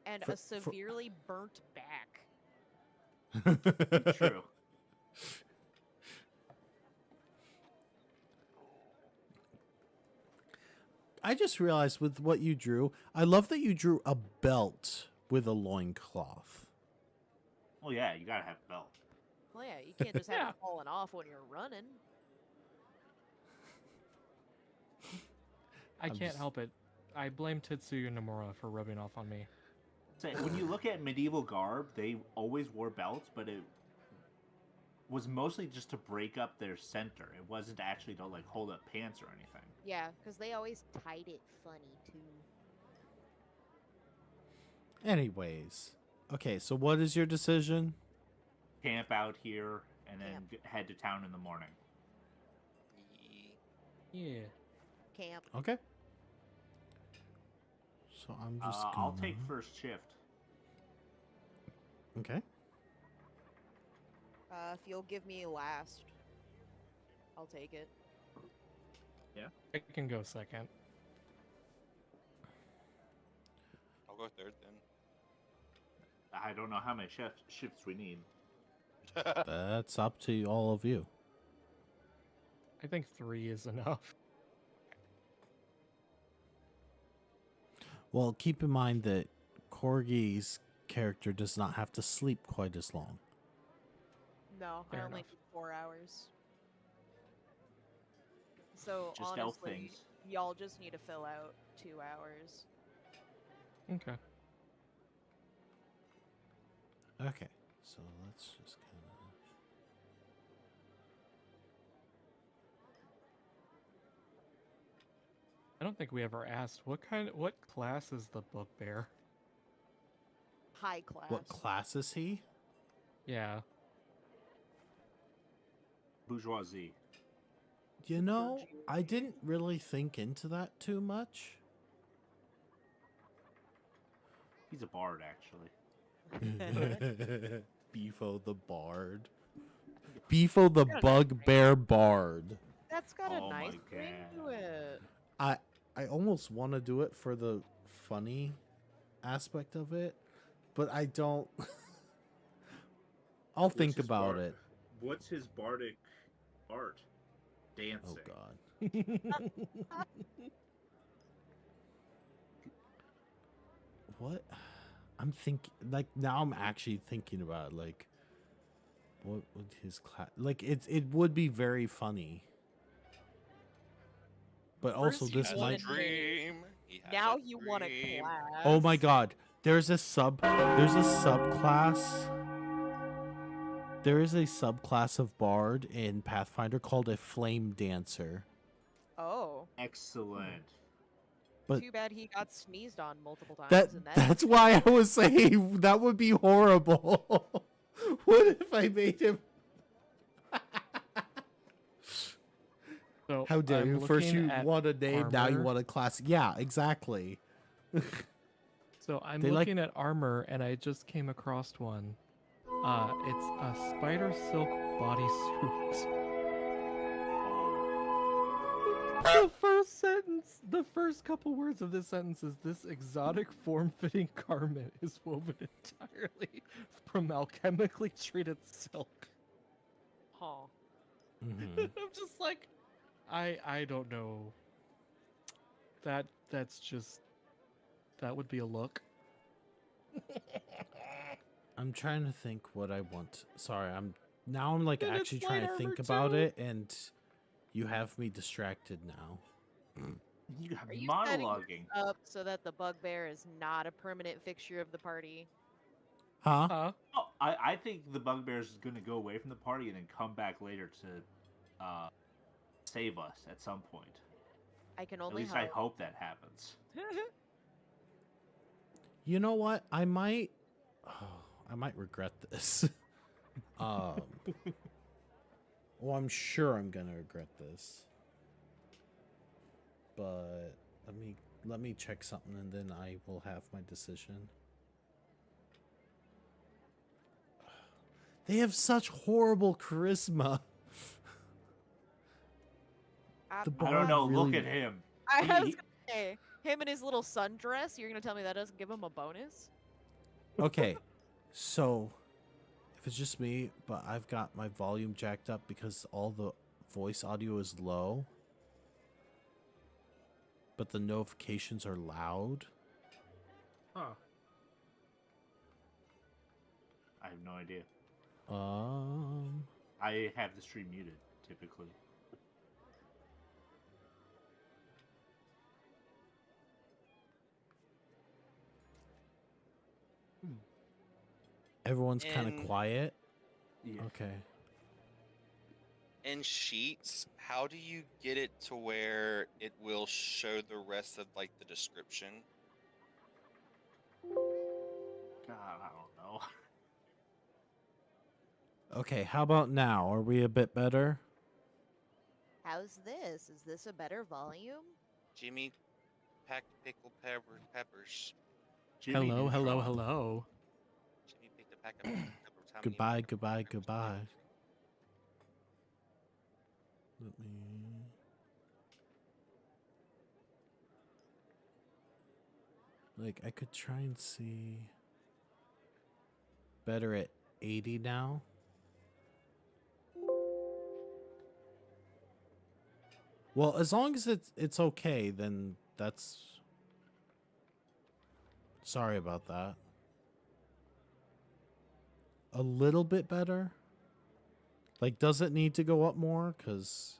And For- a severely burnt back. True. I just realized with what you drew, I love that you drew a belt with a loincloth. Well, yeah, you gotta have a belt. Well, yeah, you can't just have Yeah. it falling off when you're running. I I'm can't just- help it. I blame Tetsuya Nomura for rubbing off on me. So when you look at medieval garb, they always wore belts, but it was mostly just to break up their center. It wasn't actually to like hold up pants or anything. Yeah, because they always tied it funny, too. Anyways, okay, so what is your decision? Camp out here and then Camp. head to town in the morning. Yeah. Camp. Okay. So I'm just gonna... I'll take first shift. Okay. If you'll give me last, I'll take it. I can go second. I'll go third then. I don't know how many shifts we need. That's up to all of you. I think 3 is enough. Well, keep in mind that Corgi's character does not have to sleep quite as long. No, Fair I only enough. need 4 hours. So Just elf honestly, things. y'all just need to fill out 2 hours. Okay. Okay, so let's just kind of. I don't think we ever asked what class is the bugbear? High class. What class is he? Yeah. Bourgeoisie. You know, Bourgeois. I didn't really think into that too much. He's a bard, actually. Beefo the Bard. Beefo the Got a nice Bugbear Bard. That's got a Oh my nice ring to God. it. I almost want to do it for the funny aspect of it, but I don't. I'll think his about bard- it. What's his bardic art? Dancing. Oh God. What? I'm thinking, like, now I'm actually thinking about it, like, what would his class, like, it would be very funny, but also First you this want might. a dream. He has Now a you want a dream. class. Oh my God, there's a subclass. There is a subclass of bard in Pathfinder called a flame dancer. Oh. Excellent. But Too bad he got sneezed on multiple times. That and that's why I was saying that would be horrible. What if I made him? So How dare I'm you? First looking you at want a name, now you armor. want a class. Yeah, exactly. So I'm They like- looking at armor, and I just came across one. It's a spider silk bodysuit. The first sentence, the first couple words of this sentence is, "This exotic form-fitting garment is woven entirely from alchemically treated silk." Huh. Mhm. I'm just like, I don't know. That's just, that would be a look. I'm trying to think what I want. Sorry, I'm like And it's actually trying light to think armor about too. it, and you have me distracted now. You got Are you setting monologuing. up so that the bugbear is not a permanent fixture of the party? Huh? Huh? Oh, I think the bugbear is going to go away from the party and then come back later to save us at some point. I can At only least I hope. hope that happens. You know what? I might regret this. Well, I'm sure I'm gonna regret this. But let me check something, and then I will have my decision. They have such horrible charisma. I, The I bard don't know. Look really- at him. I He- was he- gonna say, him in his little sundress, you're gonna tell me that doesn't give him a bonus? Okay, so if it's just me, but I've got my volume jacked up because all the voice audio is low, but the notifications are loud. Huh. I have no idea. I have the stream muted typically. Everyone's kind of And- quiet. Yeah. Okay. In Sheets, how do you get it to where it will show the rest of like the description? God, I don't know. Okay, how about now? Are we a bit better? How's this? Is this a better volume? Jimmy packed pickled peppers. Jimmy Hello, hello, Neutron. hello. Jimmy picked a pack of peppers. How many Goodbye, pepper goodbye, peppers goodbye. did Let me. Like, I could try and see. Better at 80 now. Well, as long as it's okay, then that's. Sorry about that. A little bit better. Like, does it need to go up more? Because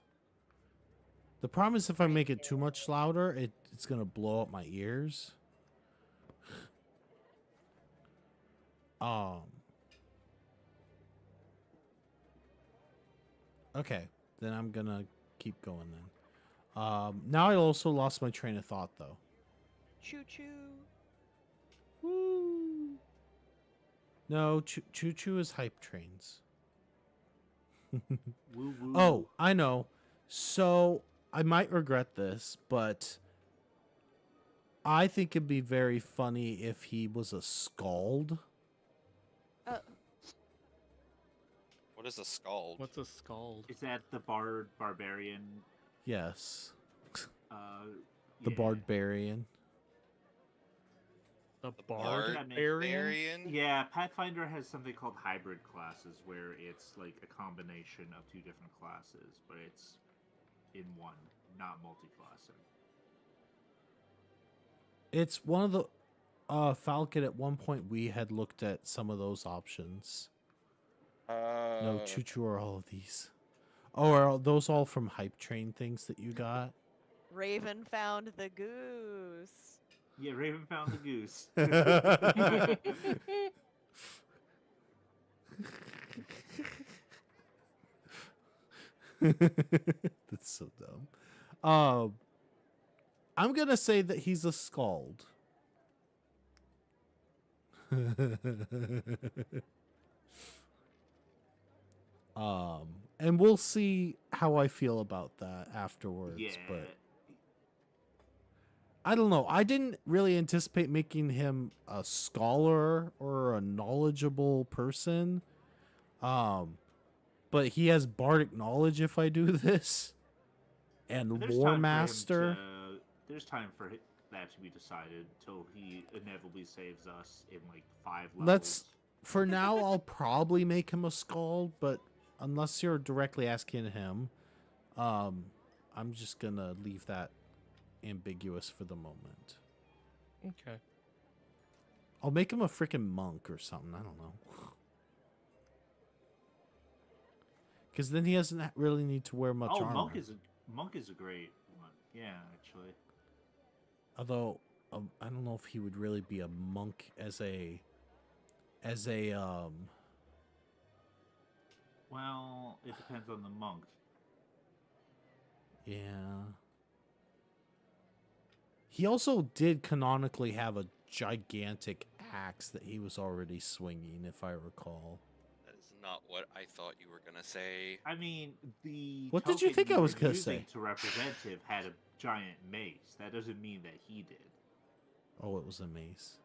The problem is if I make it too much louder, it's gonna blow up my ears. Okay, then I'm gonna keep going then. Now I also lost my train of thought though. Choo choo. Woo. No, choo choo is hype trains. Woo woo. Oh, I know. So I might regret this, but I think it'd be very funny if he was a scald. What is a scald? What's a scald? Is that the barbarian? Yes, Uh, the yeah. barbarian. The Barbarian? barbarian? Yeah, Pathfinder has something called hybrid classes, where it's like a combination of two different classes, but it's in one, not multi-classing. It's one of the Falcon. At one point, we had looked at some of those options. No, choo choo are all of these. Oh, are those all from hype train things that you got? Raven found the goose. Yeah, Raven found the goose. That's so dumb. I'm gonna say that he's a scald. And we'll see how I feel about that afterwards. Yeah. But I don't know. I didn't really anticipate making him a scholar or a knowledgeable person. But he has bardic knowledge if I do this. And There's lore time for him master. There's time for that to be decided till he inevitably saves us in like 5 levels. Let's for now I'll probably make him a scald, but unless you're directly asking him, I'm just gonna leave that ambiguous for the moment. Okay. I'll make him a freaking monk or something. I don't know. Because then he doesn't really need to wear much Oh, armor. monk is a great one. Yeah, actually. Although I don't know if he would really be a monk as a Well, it depends on the monk. yeah. He also did canonically have a gigantic axe that he was already swinging, if I recall. That is not what I thought you were gonna say. I mean, the What did you token think you I was were gonna using say? to represent him had a giant mace. That doesn't mean that he did. Oh, it was a mace.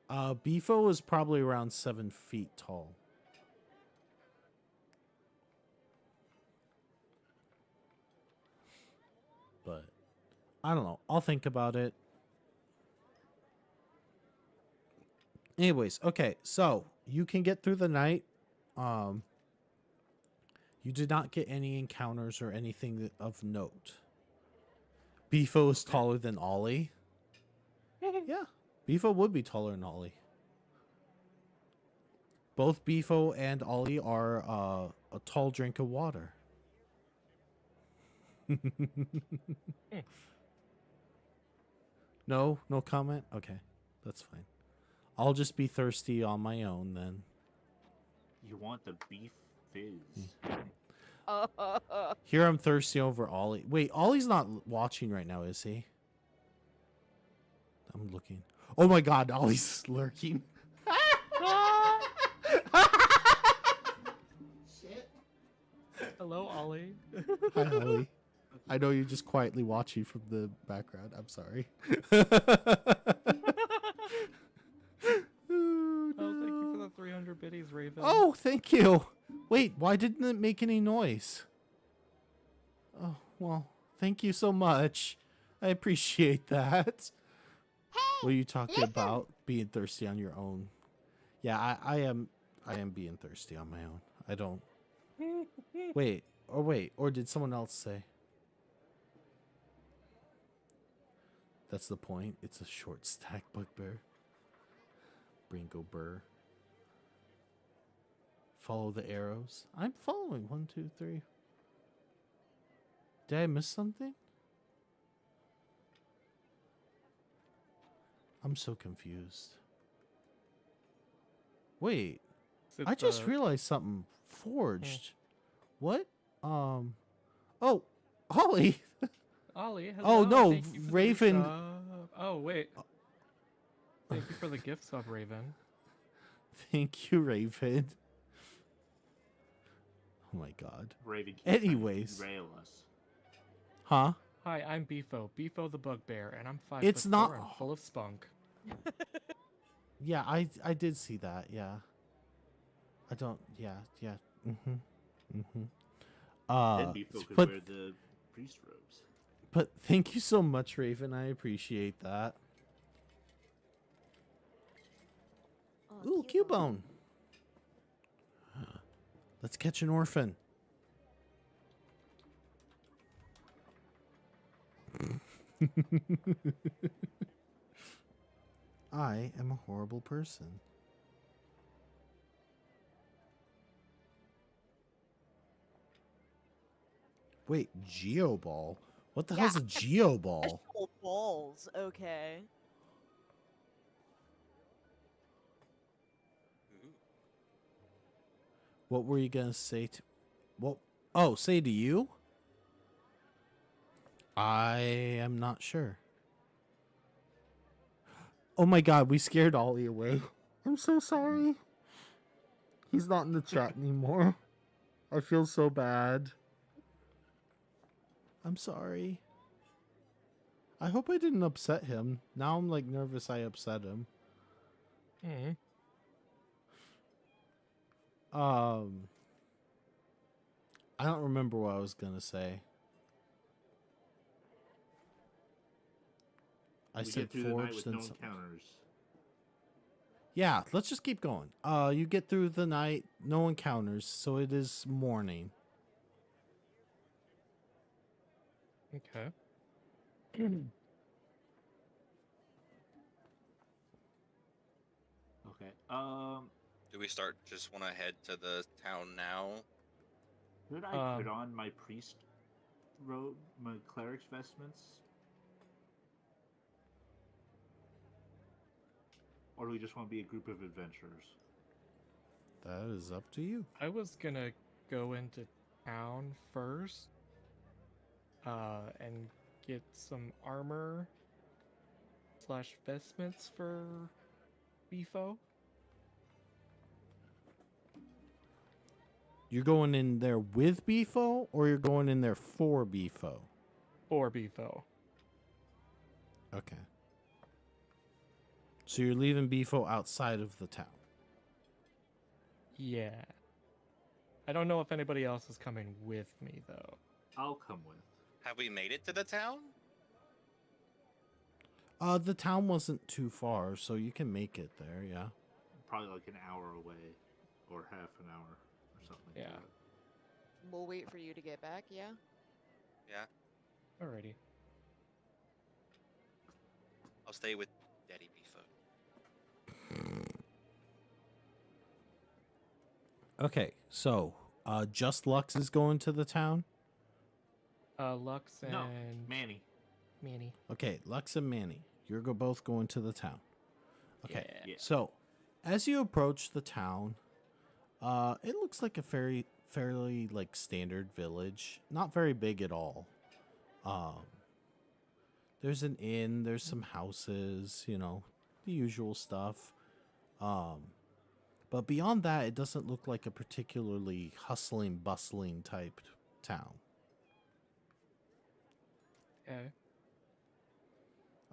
Beefo is probably around 7 feet tall. But I don't know. I'll think about it. Anyways, okay, so you can get through the night. You did not get any encounters or anything of note. Beefo is taller than Ollie. Yeah, Beefo would be taller than Ollie. Both Beefo and Ollie are a tall drink of water. No comment? Okay, that's fine. I'll just be thirsty on my own then. You want the beef fizz. Here I'm thirsty over Ollie. Wait, Ollie's not watching right now, is he? I'm looking. Oh my god, Ollie's lurking. Shit. Hello, Ollie. Hi, Ollie. I know you're just quietly watching from the background. I'm sorry. Oh, thank you for the 300 biddies, Raven. Oh, thank you. Wait, why didn't it make any noise? Oh, well, thank you so much. I appreciate that. What are you talking about? Being thirsty on your own. Yeah, I am being thirsty on my own. I don't. Wait, or did someone else say? That's the point. It's a short stack bugbear. Bringo burr. Follow the arrows. I'm following. 1, 2, 3. Did I miss something? I'm so confused. Wait, Is it I just the- realized something. Forged. What? Oh, Ollie. Ollie, Oh, hello, no, thank you for the Raven- resub. Oh wait. Thank you for the gift sub, Raven. Thank you, Raven. Oh my god. Raven keeps trying to Anyways. derail us. Huh? Hi, I'm Beefo, Beefo the Bugbear, and I'm 5 It's foot not- 4 and full of spunk. Yeah, I did see that. Yeah. I don't. Yeah. Mhm. Then Uh, Beefo could but wear the priest robes. but thank you so much, Raven. I appreciate that. Oh, Ooh, Cubone. Let's catch an orphan. I am a horrible person. Wait, Geoball? What the Yeah, hell's a Geoball? Vegetable balls. Okay. Ooh. What were you gonna say to? What? Oh, say to you? I am not sure. Oh my god, we scared Ollie away. I'm so sorry. He's not in the chat anymore. I feel so bad. I'm sorry. I hope I didn't upset him. Now I'm like nervous I upset him. Hmm. I don't remember what I was gonna say. I We said get through the night forged with and no something. encounters. Yeah, let's just keep going. You get through the night, no encounters, so it is morning. Okay. Okay. Do we just want to head to the town now? Should I put on my priest robe, my cleric's vestments? Or do we just want to be a group of adventurers? That is up to you. I was gonna go into town first, and get some armor / vestments for Beefo. You're going in there with Beefo, or you're going in there for Beefo? For Beefo. Okay. So you're leaving Beefo outside of the town. Yeah. I don't know if anybody else is coming with me though. I'll come with. Have we made it to the town? The town wasn't too far, so you can make it there, yeah. Probably like an hour away, or half an hour, or something. like Yeah. that. We'll wait for you to get back. Yeah. Yeah. Alrighty. I'll stay with Daddy Beefo. Okay, so just Lux is going to the town. Lux and No, Manny. Manny. Okay, Lux and Manny, you're both going to the town. Okay, Yeah. Yeah. so as you approach the town, it looks like a fairly like standard village, not very big at all. There's an inn, there's some houses, you know, the usual stuff. But beyond that, it doesn't look like a particularly hustling, bustling type town. Okay.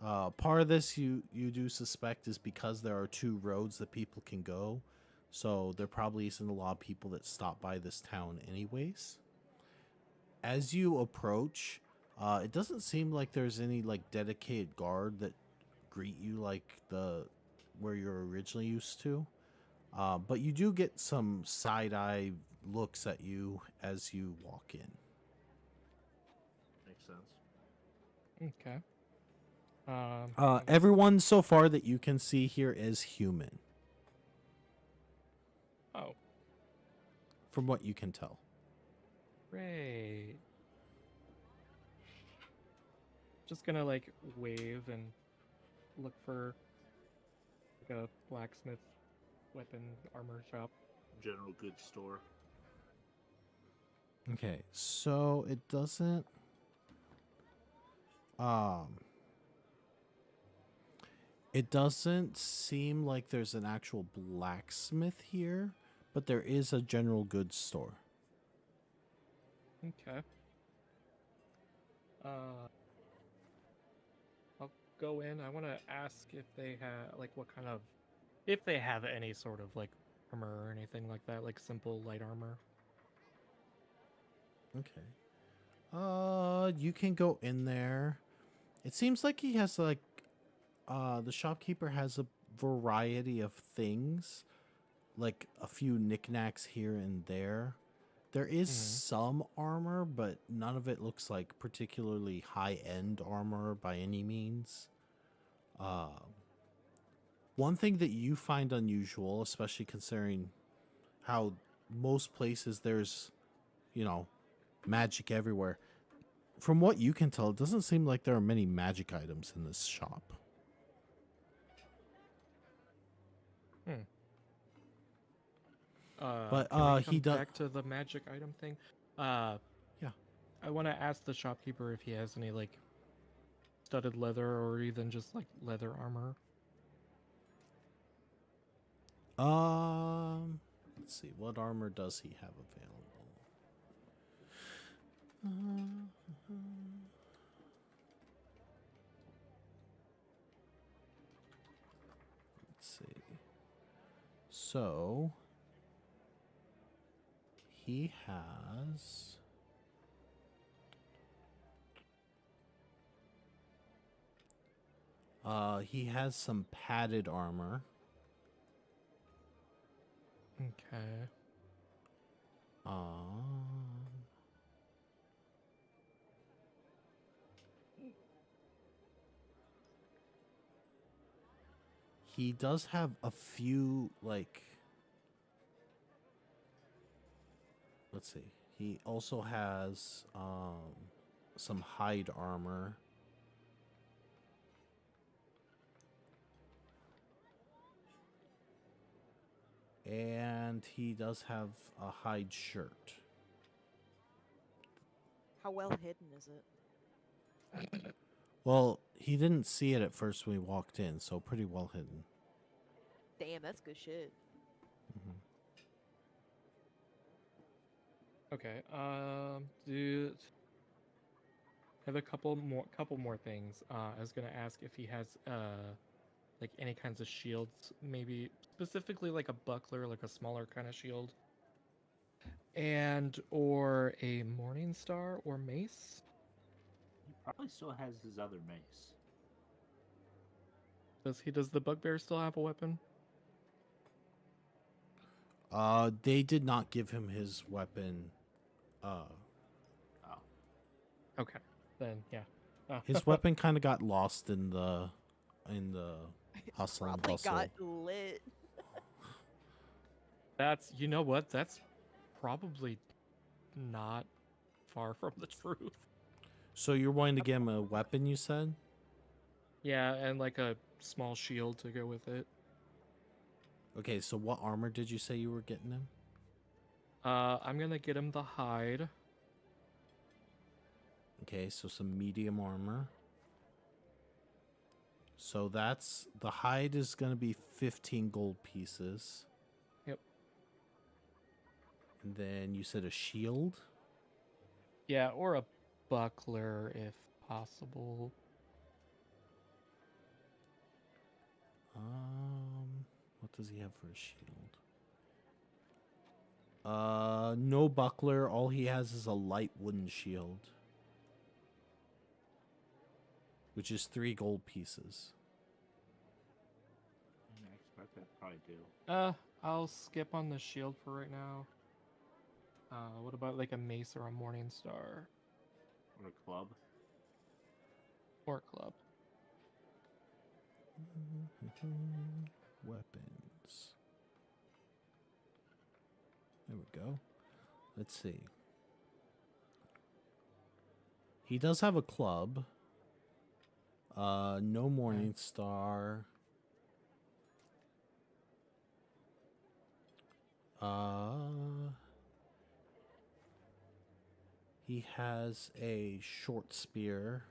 Part of this you do suspect is because there are 2 roads that people can go, so there probably isn't a lot of people that stop by this town anyways. As you approach, it doesn't seem like there's any like dedicated guard that greet you like where you're originally used to. But you do get some side-eye looks at you as you walk in. Makes sense. Okay. Everyone so far that you can see here is human. Oh. from what you can tell. Great. Just gonna like wave and look for like a blacksmith weapon armor shop. General goods store. Okay, so it doesn't it doesn't seem like there's an actual blacksmith here, but there is a general goods store. Okay. I'll go in. I want to ask if they have like what kind of, if they have any sort of like armor or anything like that, like simple light armor. Okay. You can go in there. It seems like he has like the shopkeeper has a variety of things, like a few knickknacks here and there. There is some armor, but none of it looks like particularly high-end armor by any means. One thing that you find unusual, especially considering how most places there's, you know, magic everywhere. From what you can tell, it doesn't seem like there are many magic items in this shop. But, can I he come does- back to the magic item thing. Yeah. I want to ask the shopkeeper if he has any like studded leather or even just like leather armor. Let's see. What armor does he have available? Let's see. So he has some padded armor. Okay. He does have a few, like, let's see. He also has some hide armor. And he does have a hide shirt. How well hidden is it? Well, he didn't see it at first when we walked in, so pretty well hidden. Damn, that's good shit. Okay. Dude, I have a couple more things. I was gonna ask if he has like any kinds of shields, maybe specifically like a buckler, like a smaller kind of shield, and or a morning star or mace. He probably still has his other mace. Does the bugbear still have a weapon? They did not give him his weapon. Oh. Okay, then yeah. His weapon kind of got lost in the hustle and Probably bustle. got lit. That's, you know what? That's probably not far from the truth. So you're wanting to give him a weapon, you said? Yeah, and like a small shield to go with it. Okay, so what armor did you say you were getting him? I'm gonna get him the hide. Okay, so some medium armor. So that's the hide is going to be 15 gold pieces. Yep. And then you said a shield. Yeah, or a buckler if possible. What does he have for a shield? No buckler. All he has is a light wooden shield, which is 3 gold pieces. I expect that probably do. I'll skip on the shield for right now. What about like a mace or a morning star Or a club. or club? Weapons. There we go. Let's see. He does have a club. No Morning Star. He has a short spear,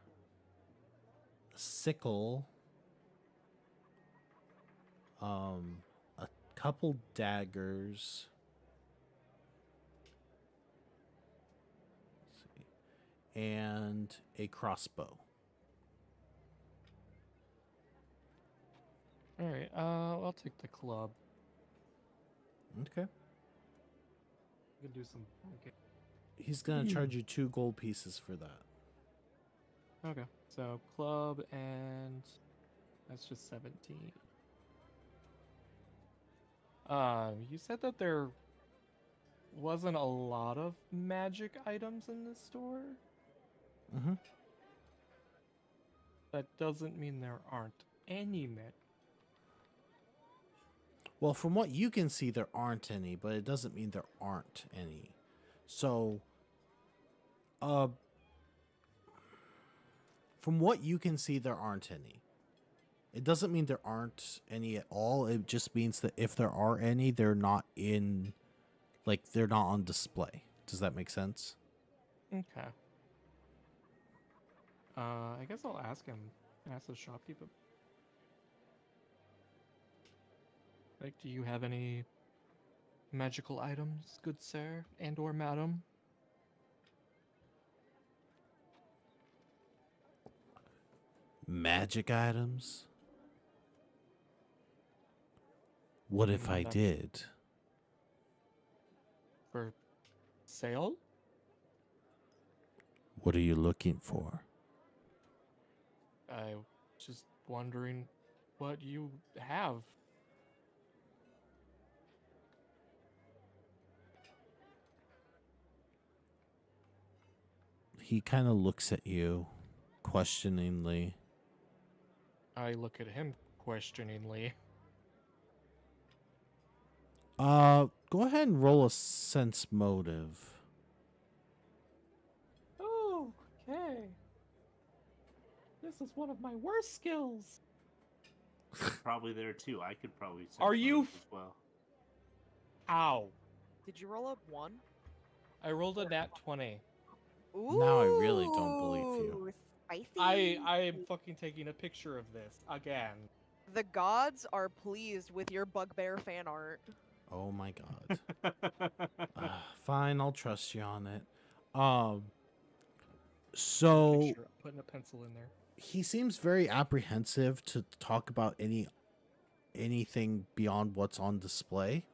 a sickle, a couple daggers. Let's see, and a crossbow. All right. I'll take the club. Okay. We can do some. Okay. He's gonna charge you 2 gold pieces for that. Okay. So club and that's just 17. You said that there wasn't a lot of magic items in this store. Mm-hmm. That doesn't mean there aren't any magic. Well, from what you can see, there aren't any, but it doesn't mean there aren't any. So, from what you can see, there aren't any. It doesn't mean there aren't any at all. It just means that if there are any, they're not in, like, they're not on display. Does that make sense? Okay. I guess I'll ask him. Ask the shopkeeper. Like, do you have any magical items, good sir, and or madam? Magic items? What if I That's did? for sale? What are you looking for? I just wondering what you have. He kind of looks at you questioningly. I look at him questioningly. Go ahead and roll a sense motive. Oh, okay. This is one of my worst skills. Probably there too. I could probably. sense Are you motive as well? Ow. Did you roll a 1? I rolled a nat 20. Ooh, Now I really don't believe you. Spicy. I am fucking taking a picture of this again. The gods are pleased with your bugbear fan art. Oh my god. Fine, I'll trust you on it. So Picture, putting a pencil in there. he seems very apprehensive to talk about anything beyond what's on display.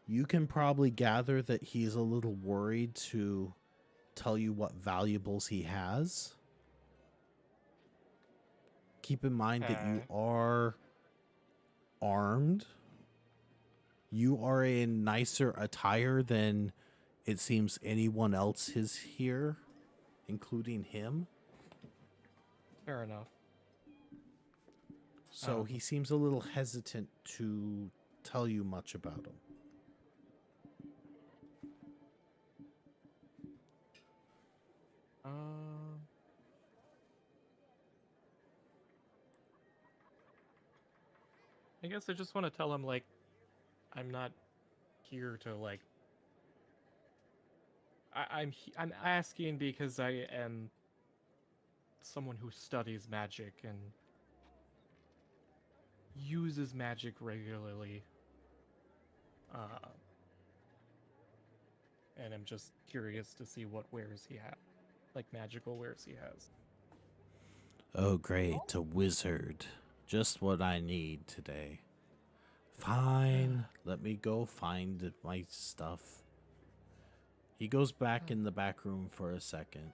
You can probably gather that he's a little worried to tell you what valuables he has. Keep in mind that you Okay. are armed. You are in nicer attire than it seems anyone else is here, including him. Fair enough. So he seems a little hesitant to tell you much about him. I guess I just want to tell him, like, I'm not here to, like... I'm asking because I am someone who studies magic and uses magic regularly. And I'm just curious to see what wares he has. Like, magical wares he has. Oh, great, a wizard. Just what I need today. Fine, let me go find my stuff. He goes back in the back room for a second.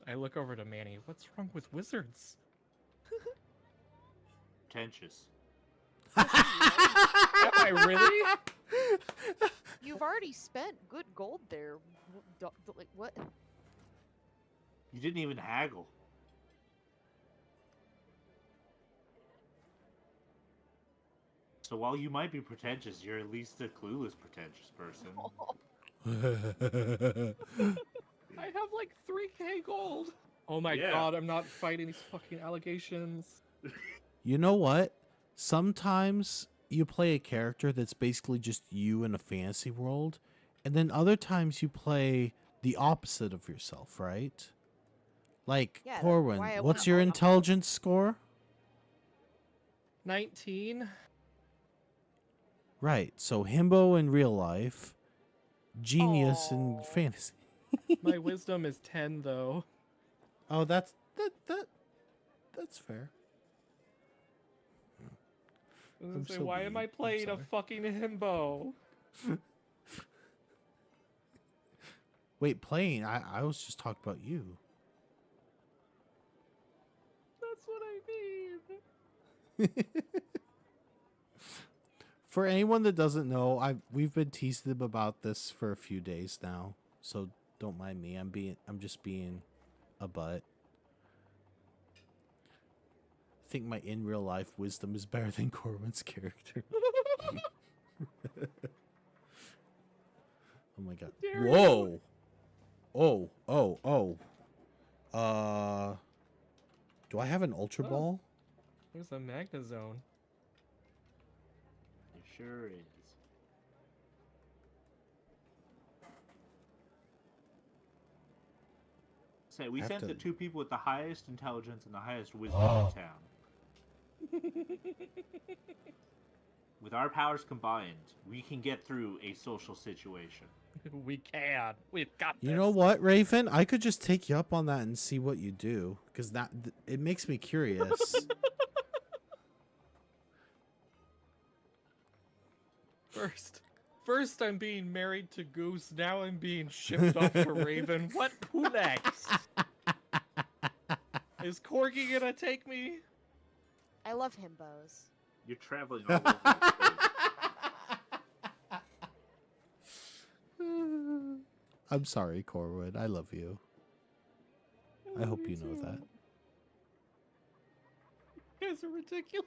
I look over to Manny. What's wrong with wizards? Pretentious. Am I really? You've already spent good gold there. Like, what? You didn't even haggle. So while you might be pretentious, you're at least a clueless pretentious person. I have like 3K gold. Oh my Yeah. god, I'm not fighting these fucking allegations. You know what? Sometimes you play a character that's basically just you in a fantasy world, and then other times you play the opposite of yourself, right? Like, Yeah, that's Corwin, why I what's wanna your know. intelligence score? 19. Right, so himbo in real life, genius in Aw. fantasy. My wisdom is 10 though. Oh, that's fair. I was I'm gonna say, so why am I mean. I'm playing a sorry. fucking himbo? Wait, playing? I was just talking about you. That's what I mean. For anyone that doesn't know, we've been teasing them about this for a few days now, so don't mind me. I'm just being a butt. I think my in real life wisdom is better than Corwin's character. Oh my god. Dare Whoa. Oh. Do I have an ultra Oh. ball? There's a Magna Zone. It sure is. Say, we Have sent to- the two people with the highest intelligence and the highest wisdom in town. With our powers combined, we can get through a social situation. We can. We've got this. You know what, Raven? I could just take you up on that and see what you do, because it makes me curious. First I'm being married to Goose, now I'm being shipped off to Raven. Who next? Is Corgi gonna take me? I love himbos. You're traveling all over the place. I'm sorry, Corwin. I love you. I hope you know that. You guys are ridiculous.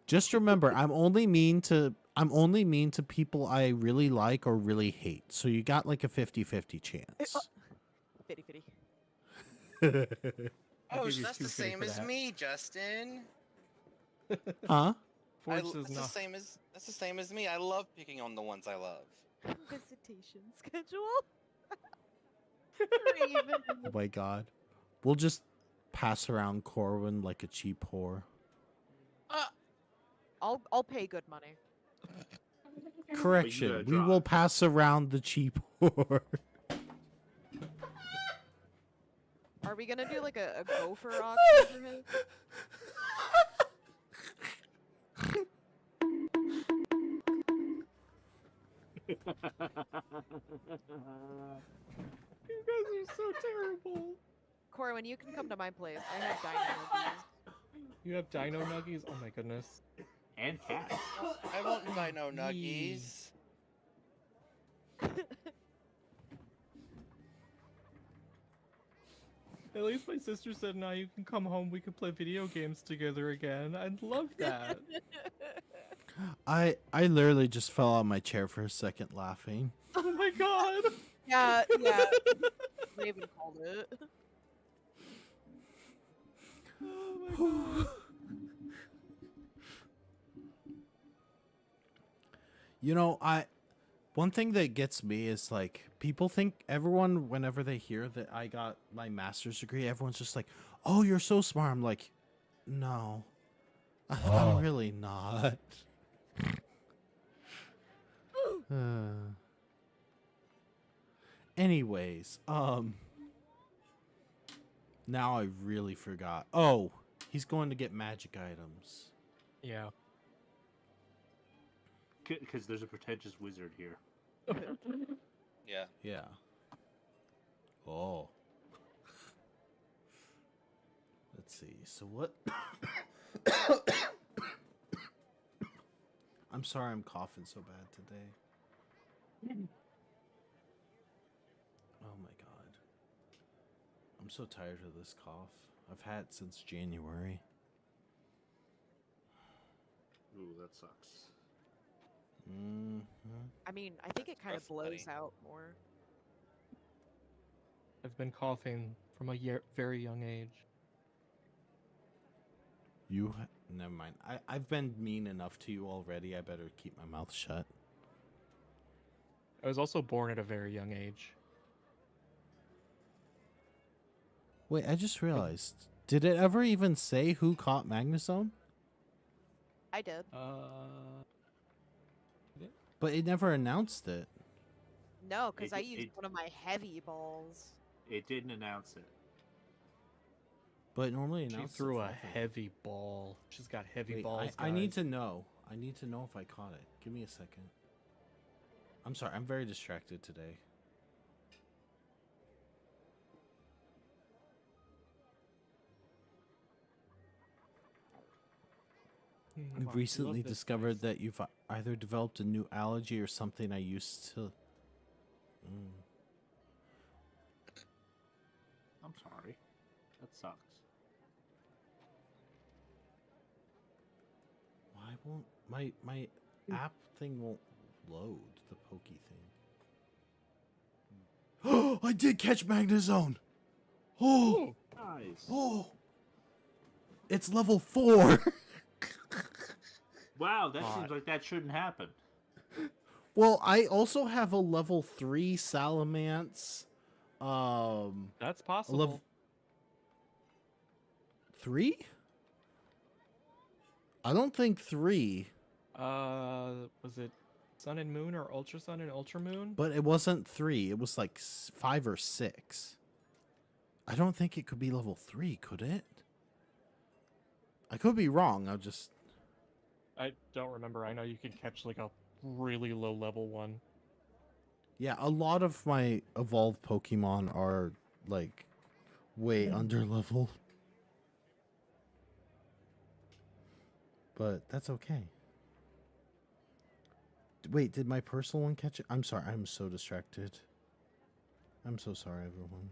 Just remember, I'm only mean to people I really like or really hate. So you got like a 50-50 chance. Fitty fitty. Oh, give you that's two the fitty same for as that. me, Justin. Huh? Forge That's does the not. same as me. I love picking on the ones I love. Visitation schedule. Raven. Oh my god. We'll just pass around Corwin like a cheap whore. I'll pay good money. Correction. gotta We will drive. pass around the cheap whore. Are we gonna do like a gopher auction for him? You guys are so terrible. Corwin, you can come to my place. I have dino You have dino nuggies? Oh my goodness. And cats. I want dino nuggies. At least my sister said now you can come home, we can play video games together again. I'd love that. I literally just fell out of my chair for a second laughing. Oh my god. Yeah. Raven called it. Oh my god. You know, one thing that gets me is like people think everyone whenever they hear that I got my master's degree, everyone's just like, "Oh, you're so smart." I'm like, "No. I'm really not." Anyways, now I really forgot. Oh, he's going to get magic items. Yeah. Because there's a pretentious wizard here. Yeah. Yeah. Oh. Let's see. So what? I'm sorry I'm coughing so bad today. Oh my god. I'm so tired of this cough. I've had it since January. Ooh, that sucks. Hmm. I mean, I think That's it kind of rough, blows buddy. out more. I've been coughing from a very young age. Never mind. I've been mean enough to you already. I better keep my mouth shut. I was also born at a very young age. Wait, I just realized. Did it ever even say who caught Magnezone? I did. But it never announced it. No, because It- I used it- one of my heavy balls. It didn't announce it. But it normally She announced threw it a for everyone. heavy ball. She's got heavy Wait, balls. I need guys. to know. I need to know if I caught it. Give me a second. I'm sorry. I'm very distracted today. I've Love recently this discovered place. that you've either developed a new allergy or something I used to. I'm sorry. That sucks. Why won't my app thing won't load the pokey thing? Oh, I did catch Magnezone. Oh, Nice. oh, it's level 4. Wow, that Hot. seems like that shouldn't happen. Well, I also have a level 3 Salamence. That's a possible. level 3? I don't think 3, Was it Sun and Moon or Ultra Sun and Ultra Moon? but it wasn't 3. It was like 5 or 6. I don't think it could be level 3, could it? I could be wrong. I'll just. I don't remember. I know you can catch like a really low level one. Yeah, a lot of my evolved Pokemon are like way under level. But that's okay. Wait, did my personal one catch it? I'm sorry, I'm so distracted. I'm so sorry, everyone.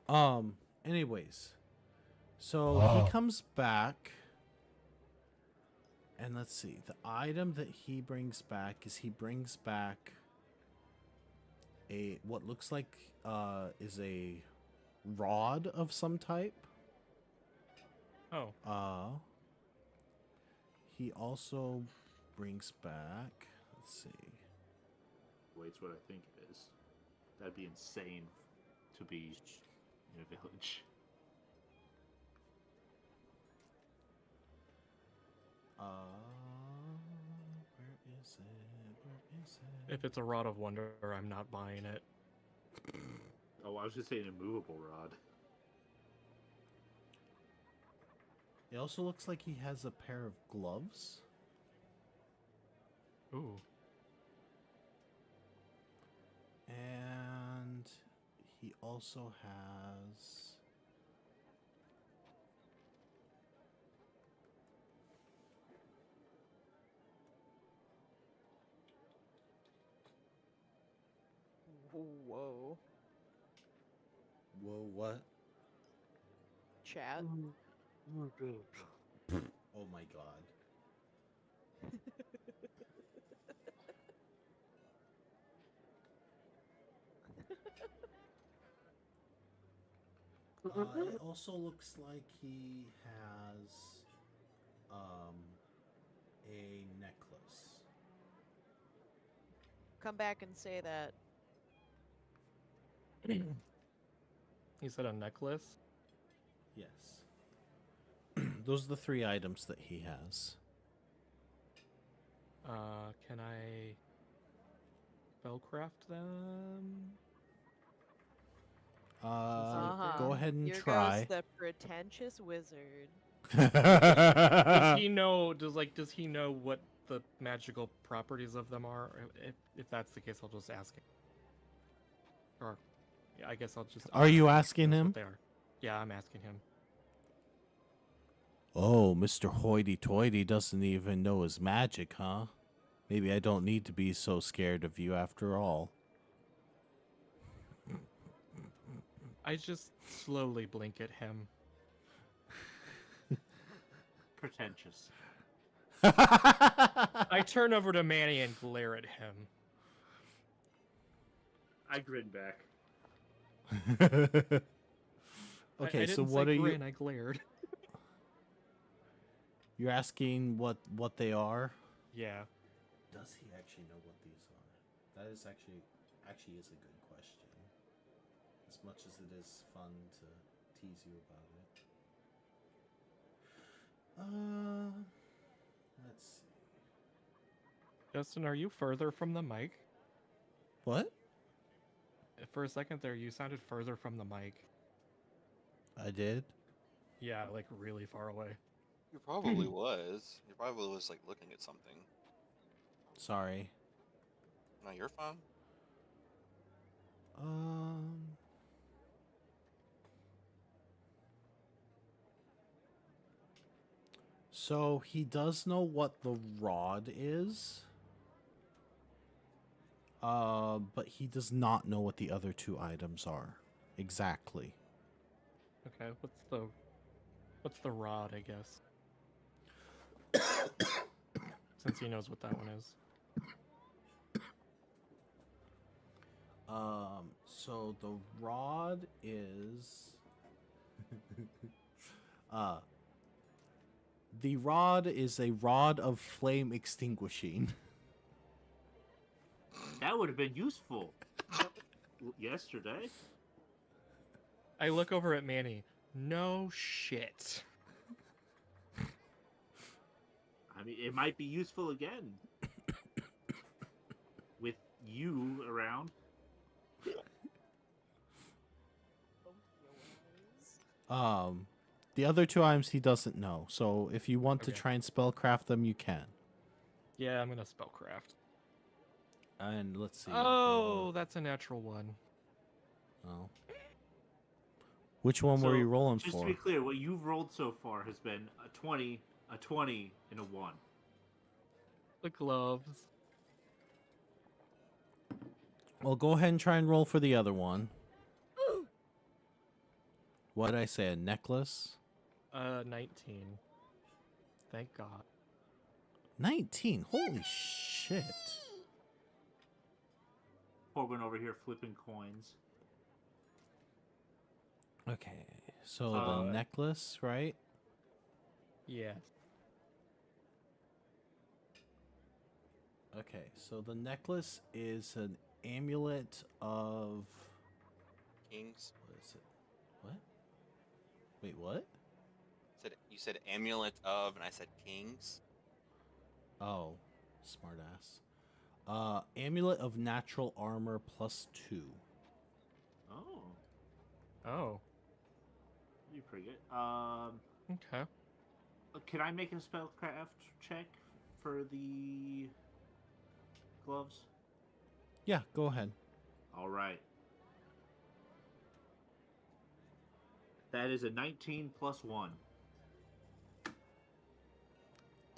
Load. Anyways. So he comes back. And let's see. The item that he brings back is he brings back a what looks like is a rod of some type. Oh. He also brings back, let's see. Wait, it's what I think it is. That'd be insane to be in a village. Where is it? Where is it? If it's a Rod of Wonder, I'm not buying it. Oh, I was just saying a movable rod. It also looks like he has a pair of gloves. Ooh. And he also has Whoa. whoa, what? Chat. Oh my god. It also looks like he has a necklace. Come back and say that. He said a necklace. Yes. Those are the 3 items that he has. Can I spellcraft them? Go ahead and Here try. goes the pretentious wizard. Does he know? Does he know what the magical properties of them are? If that's the case, I'll just ask him. Or, yeah, I guess I'll just. Are you ask asking knows him? What they are. Yeah, I'm asking him. Oh, Mr. Hoity-toity doesn't even know his magic, huh? Maybe I don't need to be so scared of you after all. I just slowly blink at him. Pretentious. I turn over to Manny and glare at him. I grin back. Okay, I so didn't what say are grin, you? I glared. You're asking what they are? Yeah. Does he actually know what these are? That is actually is a good question. As much as it is fun to tease you about it. Let's see. Justin, are you further from the mic? What? For a second there, you sounded further from the mic. I did? Yeah, like really far away. You probably was. You probably was like looking at something. Sorry. No, you're fine. So he does know what the rod is. But he does not know what the other two items are. Exactly. Okay, what's the rod, I guess? Since he knows what that one is. So the rod is the rod is a rod of flame extinguishing. That would have been useful yesterday. I look over at Manny. No shit. I mean, it might be useful again with you around. The other two items he doesn't know. So if you want to Okay. try and spellcraft them, you can. Yeah, I'm gonna spellcraft. And let's see. Oh, that's a natural one. Oh. Which one were So, you rolling just for? to be clear, what you've rolled so far has been a 20, and a 1. The gloves. Well, go ahead and try and roll for the other one. What did I say? A necklace? 19. Thank God. 19. Holy shit. Corbin over here flipping coins. Okay. So Uh, the necklace, right? Yes. Okay. So the necklace is an amulet of... Kings. What is it? What? Wait, what? You said amulet of, and I said kings. Oh, smartass. Amulet of natural armor +2. Oh, Oh. you're pretty good. Okay. Can I make a spellcraft check for the gloves? Yeah, go ahead. All right. That is a 19 plus 1.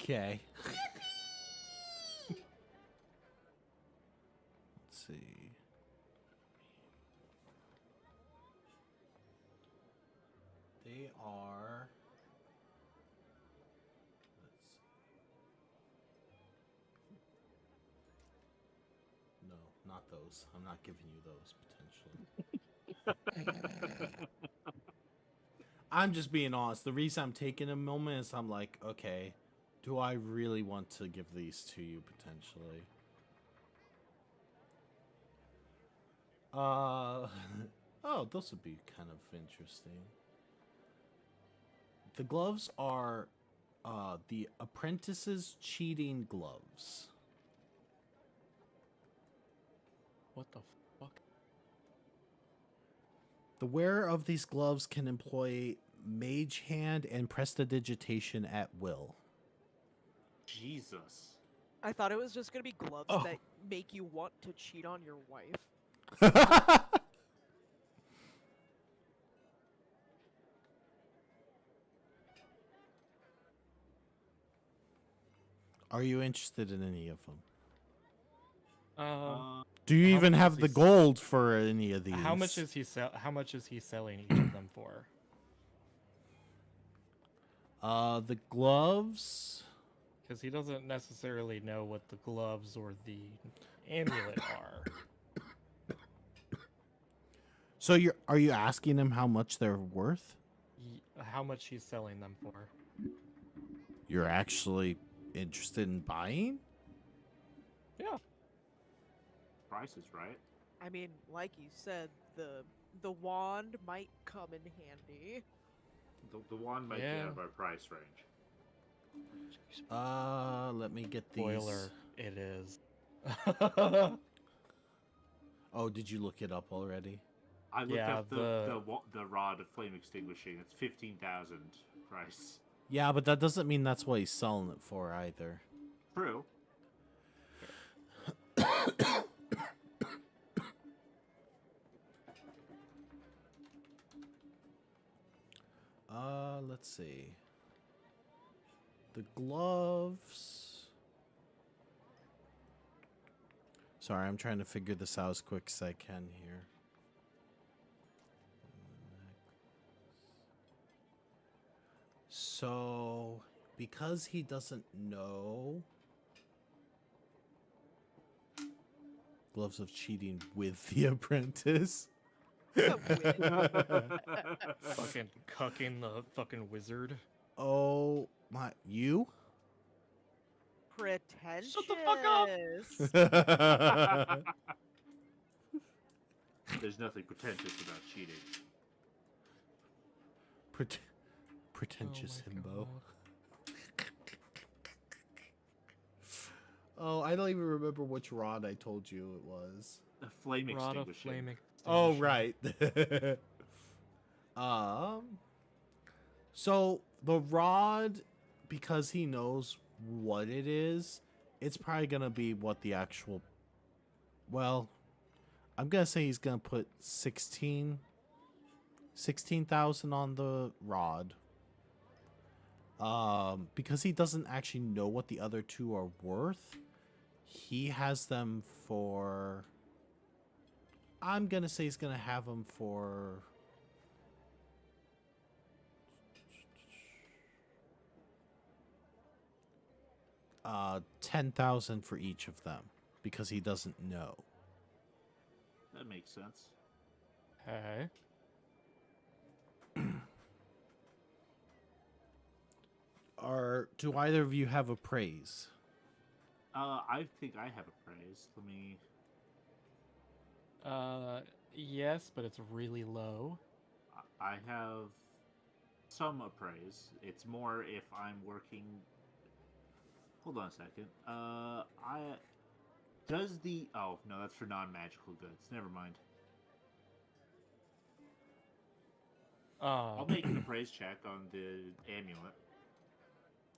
Okay. Let's see. They are... Let's see. No, not those. I'm not giving you those, potentially. I'm just being honest. The reason I'm taking a moment is I'm like, okay, do I really want to give these to you, potentially? Oh, those would be kind of interesting. The gloves are the apprentice's cheating gloves. What the fuck? The wearer of these gloves can employ mage hand and prestidigitation at will. Jesus. I thought it was just gonna be gloves Oh. that make you want to cheat on your wife. Are you interested in any of them? Do you How even much have is the he s- gold for any of these? How much is he How much is he selling each of them for? The gloves? Because he doesn't necessarily know what the gloves or the amulet are. So are you asking him how much they're worth? How much he's selling them for? You're actually interested in buying? Yeah. Price is right. I mean, like you said, the wand might come in handy. The wand might be Yeah. out of our price range. Let me get these. Spoiler, it is. Oh, did you look it up already? I looked Yeah, up the rod of flame extinguishing. It's 15,000 price. Yeah, but that doesn't mean that's what he's selling it for either. True. Let's see. The gloves. Sorry, I'm trying to figure this out as quick as I can here. So, because he doesn't know gloves of cheating with the apprentice. Fucking cucking the fucking wizard. Oh my, you? Pretentious. Shut the fuck up! There's nothing pretentious about cheating. Pretentious Oh my himbo. God. Oh, I don't even remember which rod I told you it was. A flame Rod of extinguishing. flame Oh, extinguishing. right. So the rod, because he knows what it is, it's probably gonna be what the actual. Well, I'm gonna say he's gonna put 16,000 on the rod. Because he doesn't actually know what the other two are worth, he has them for. I'm gonna say he's gonna have them for 10,000 for each of them because he doesn't know. That makes sense. Hey. Do either of you have appraise? I think I have a praise. Let me. Yes, but it's really low. I have some appraise. It's more if I'm working. Hold on a second. Does the. Oh, no, that's for non magical goods. Never mind. I'll make an appraise check on the amulet.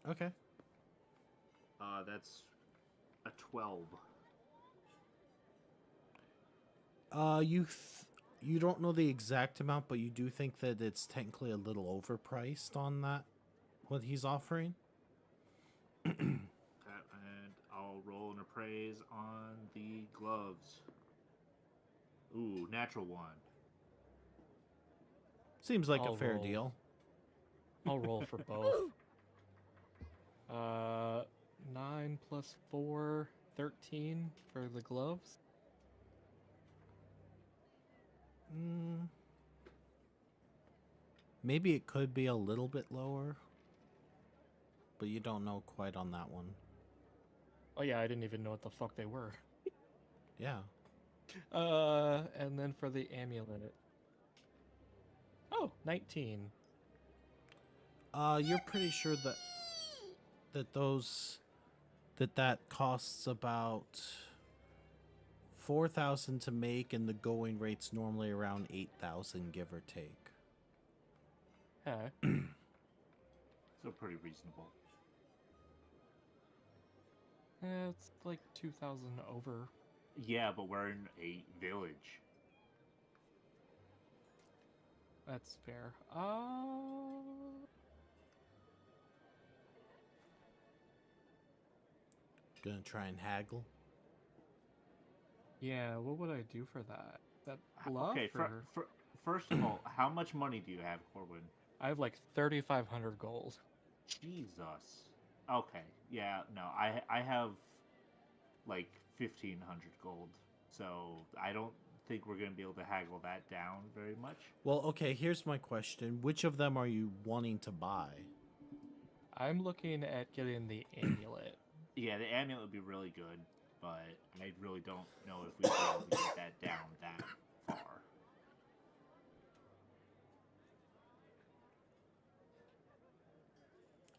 Okay. That's a 12. You don't know the exact amount, but you do think that it's technically a little overpriced on that, what he's offering? Okay, and I'll roll an appraise on the gloves. Ooh, natural 1. Seems like a I'll fair roll. deal. I'll roll for both. 9 plus 4, 13 for the gloves. Maybe it could be a little bit lower, but you don't know quite on that one. Oh yeah, I didn't even know what the fuck they were. Yeah. And then for the amulet. Oh, 19. You're pretty sure that costs about 4,000 to make, and the going rate's normally around 8,000, give or take. Hey. So pretty reasonable. It's like 2,000 over. Yeah, but we're in a village. That's fair. Gonna try and haggle. Yeah, what would I do for that? That H- bluff Okay, or first of all, how much money do you have, Corwin? I have like 3,500 gold. Jesus. Okay, yeah, no, I have like 1,500 gold, so I don't think we're gonna be able to haggle that down very much. Well, okay, here's my question. Which of them are you wanting to buy? I'm looking at getting the amulet. Yeah, the amulet would be really good, but I really don't know if we'd be able to get that down that far.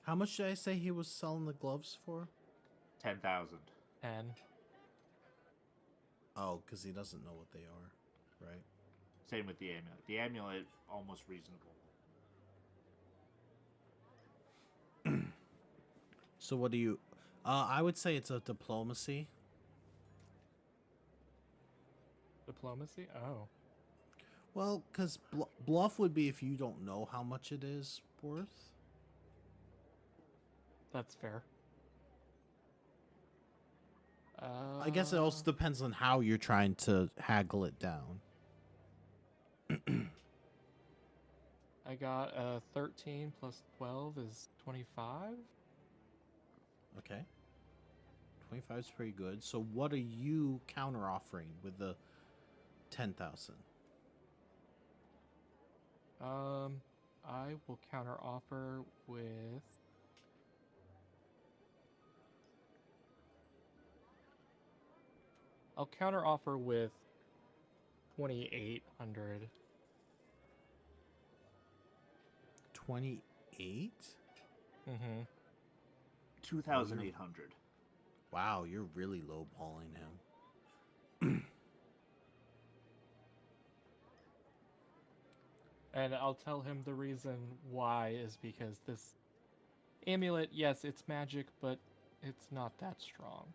How much did I say he was selling the gloves for? 10,000. 10. Oh, because he doesn't know what they are, right? Same with the amulet. The amulet almost reasonable. So what do you... I would say it's a diplomacy. Diplomacy? Oh. Well, because bluff would be if you don't know how much it is worth. That's fair. I guess it also depends on how you're trying to haggle it down. I got 13 plus 12 is 25. Okay. 25 is pretty good. So what are you counter offering with the 10,000? I will counter offer with I'll counter offer with 2,800. 28? Mm-hmm. 2,800. Wow, you're really lowballing him. And I'll tell him the reason why is because this amulet, yes, it's magic, but it's not that strong.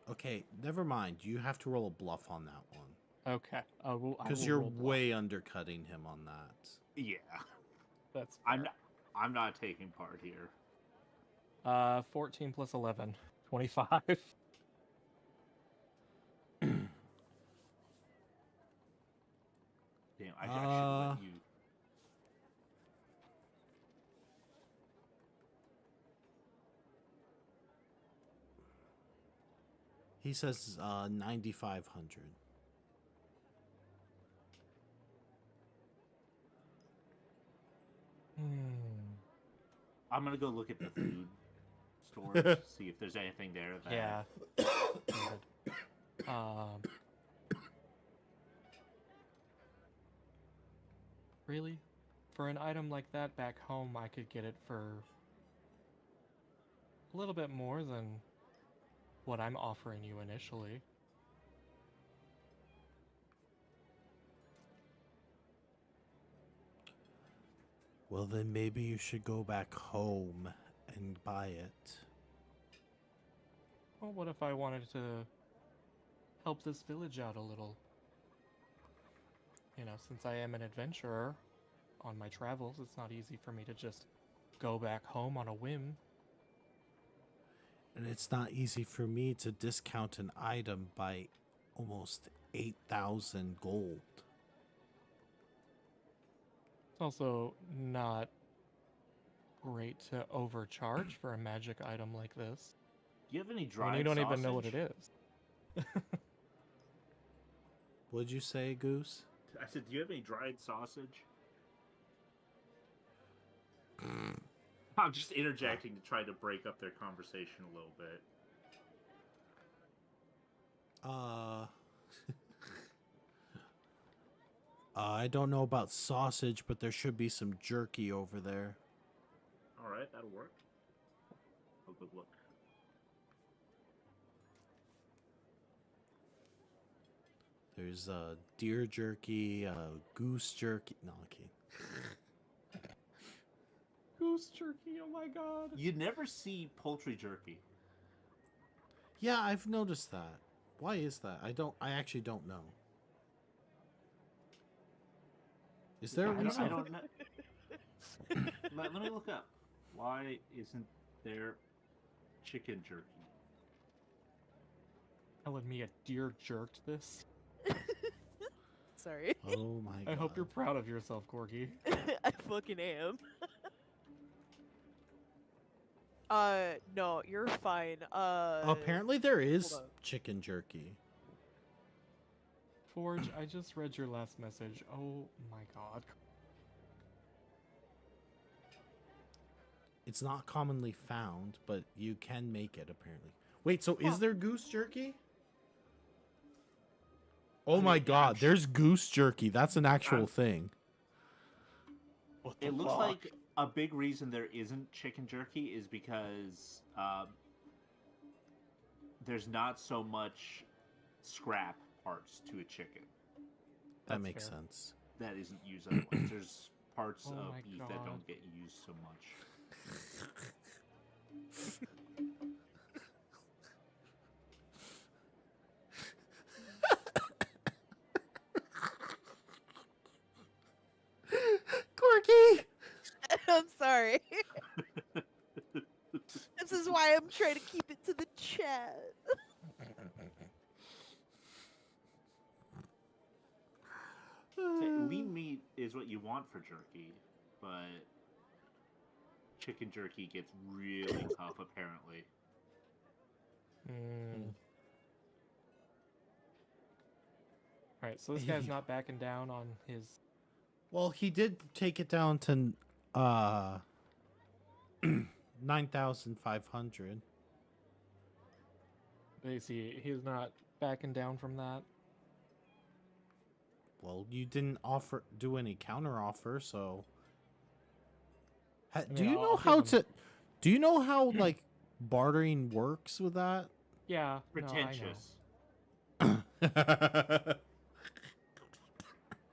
Okay, never mind. You have to roll a bluff on that one. Okay. I Because will you're roll bluff. way undercutting him on that. Yeah. That's I'm fair. I'm not taking part here. 14 plus 11. 25. Damn, I should let you. He says 9,500. I'm gonna go look at the food stores, see if there's anything there that. Yeah. Good. Really? For an item like that back home, I could get it for a little bit more than what I'm offering you initially. Well, then maybe you should go back home and buy it. Well, what if I wanted to help this village out a little? You know, since I am an adventurer on my travels, it's not easy for me to just go back home on a whim. And it's not easy for me to discount an item by almost 8,000 gold. It's also not great to overcharge for a magic item like this. Do you have any dried When you don't even know what sausage? it is. What'd you say, Goose? I said, do you have any dried sausage? I'm just interjecting to try to break up their conversation a little bit. I don't know about sausage, but there should be some jerky over there. All right, that'll work. Oh, good look. There's deer jerky, goose jerky. No, okay. Goose jerky, oh my god. You never see poultry jerky. Yeah, I've noticed that. Why is that? I actually don't know. Is there a reason? I don't know. Let me look up. Why isn't there chicken jerky? telling me a deer jerked this. Sorry. Oh my god. I hope you're proud of yourself, Corgi. I fucking am. No, you're fine. Apparently there is on. chicken jerky. Forge, I just read your last message. Oh my god. It's not commonly found, but you can make it apparently. Wait, so is there goose jerky? Oh I my mean, god, I'm sh- there's goose jerky. That's an actual I'm- thing. What the It looks fuck? like a big reason there isn't chicken jerky is because there's not so much scrap parts to a chicken That That's makes fair. sense. that isn't used otherwise. There's parts Oh of my beef that God. don't get used so much. Corky! I'm sorry. This is why I'm trying to keep it to the chat. Lean meat is what you want for jerky, but chicken jerky gets really tough apparently. Alright, so this guy's not backing down on his. Well, he did take it down to 9,500. You see, he's not backing down from that. Well, you didn't do any counter offer, so do mean, you I'll know give how him- to do you know how like bartering works with that? Yeah, Pretentious. No, I know.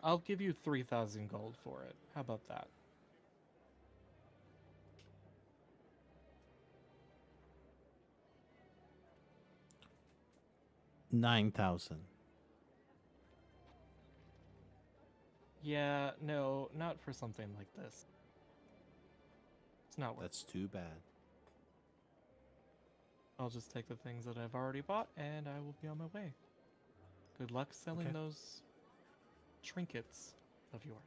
I'll give you 3,000 gold for it. How about that? $9,000. Yeah, no, not for something like this. It's not worth it. That's too bad. I'll just take the things that I've already bought and I will be on my way. Good luck selling Okay. those trinkets of yours.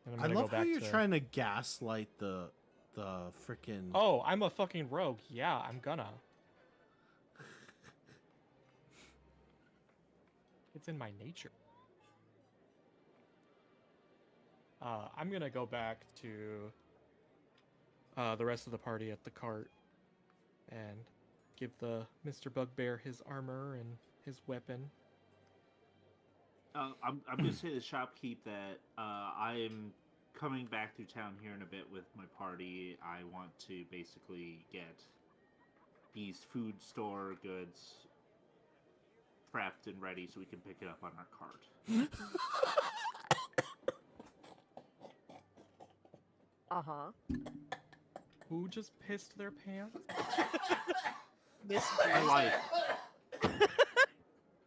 And I'm I gonna go love how back you're to... trying to gaslight the freaking. Oh, I'm a fucking rogue. Yeah, I'm gonna. It's in my nature. I'm gonna go back to the rest of the party at the cart and give the Mr. Bugbear his armor and his weapon. I'm going to say to the shopkeep that I am coming back through town here in a bit with my party. I want to basically get these food store goods prepped and ready so we can pick it up on our cart. Uh-huh. Who just pissed their pants? Miss My wife. Wanna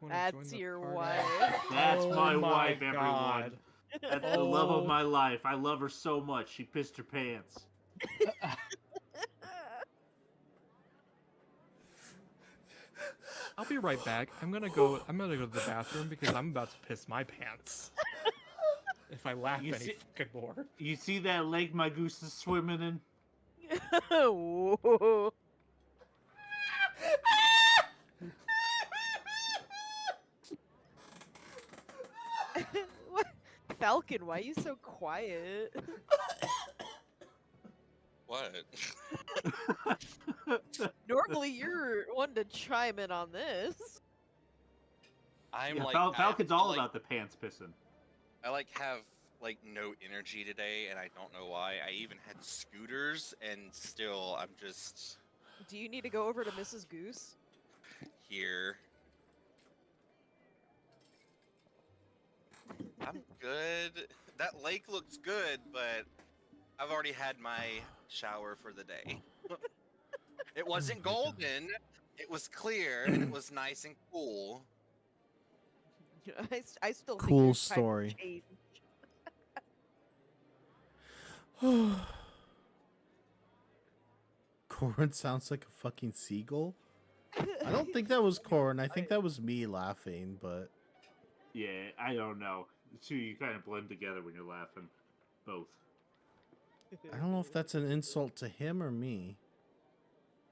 join That's the your party? wife. That's Oh my my wife, everyone. God. That's the love Oh. of my life. I love her so much. She pissed her pants. I'll be right back. I'm gonna go to the bathroom because I'm about to piss my pants. If I laugh You any see- fucking more. You see that lake my goose is swimming in? Whoa. What? Falcon, why are you so quiet? What? Normally you're one to chime in on this. I'm Yeah, like Falcon's I, all like, about the pants pissing. I like have like no energy today, and I don't know why. I even had scooters, and still I'm just Do you need to go over to Mrs. Goose? here. I'm good. That lake looks good, but I've already had my shower for the day. It wasn't my God. golden. It was clear and it was nice and cool. I still think Cool your time story. changed. Corin sounds like a fucking seagull. I don't think that was Corn. I think that was me laughing, but Yeah, I don't know. The two you kind of blend together when you're laughing. Both. I don't know if that's an insult to him or me.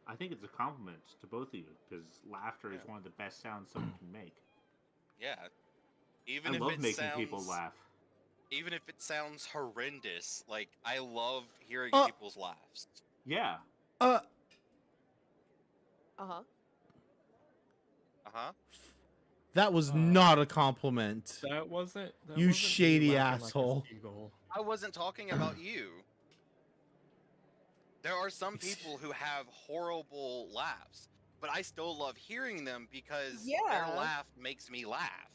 I think it's a compliment to both of you because laughter is Yeah. one of the best sounds someone can make. Yeah. Even I if love it making sounds, people laugh. even if it sounds horrendous, like I love hearing Uh, people's laughs. Yeah. Uh, Uh-huh. Uh-huh. that was Uh, not a compliment. That wasn't. That You wasn't me shady laughing like a asshole. seagull. I wasn't talking about you. There are some people who have horrible laughs, but I still love hearing them because their Yeah. laugh makes me laugh.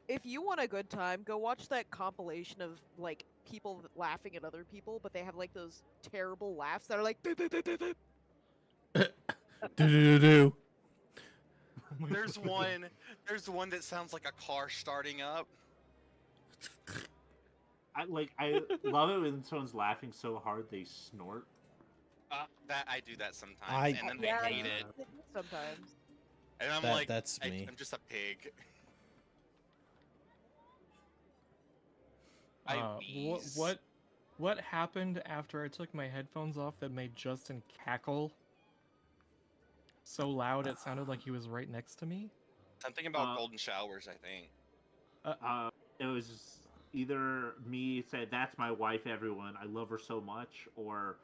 If you want a good time, go watch that compilation of like people laughing at other people, but they have like those terrible laughs that are like "Boop, boop, boop, boop, boop." Do. There's one that sounds like a car starting up. I love it when someone's laughing so hard they snort. That I do that sometimes, I- and then they Yeah, hate it, sometimes. and I'm That- like, that's me. I'm just a pig. What happened after I took my headphones off that made Justin cackle so loud it sounded like he was right next to me? Something about Uh, golden showers, I think. It was either me say, "That's my wife, everyone. I love her so much," or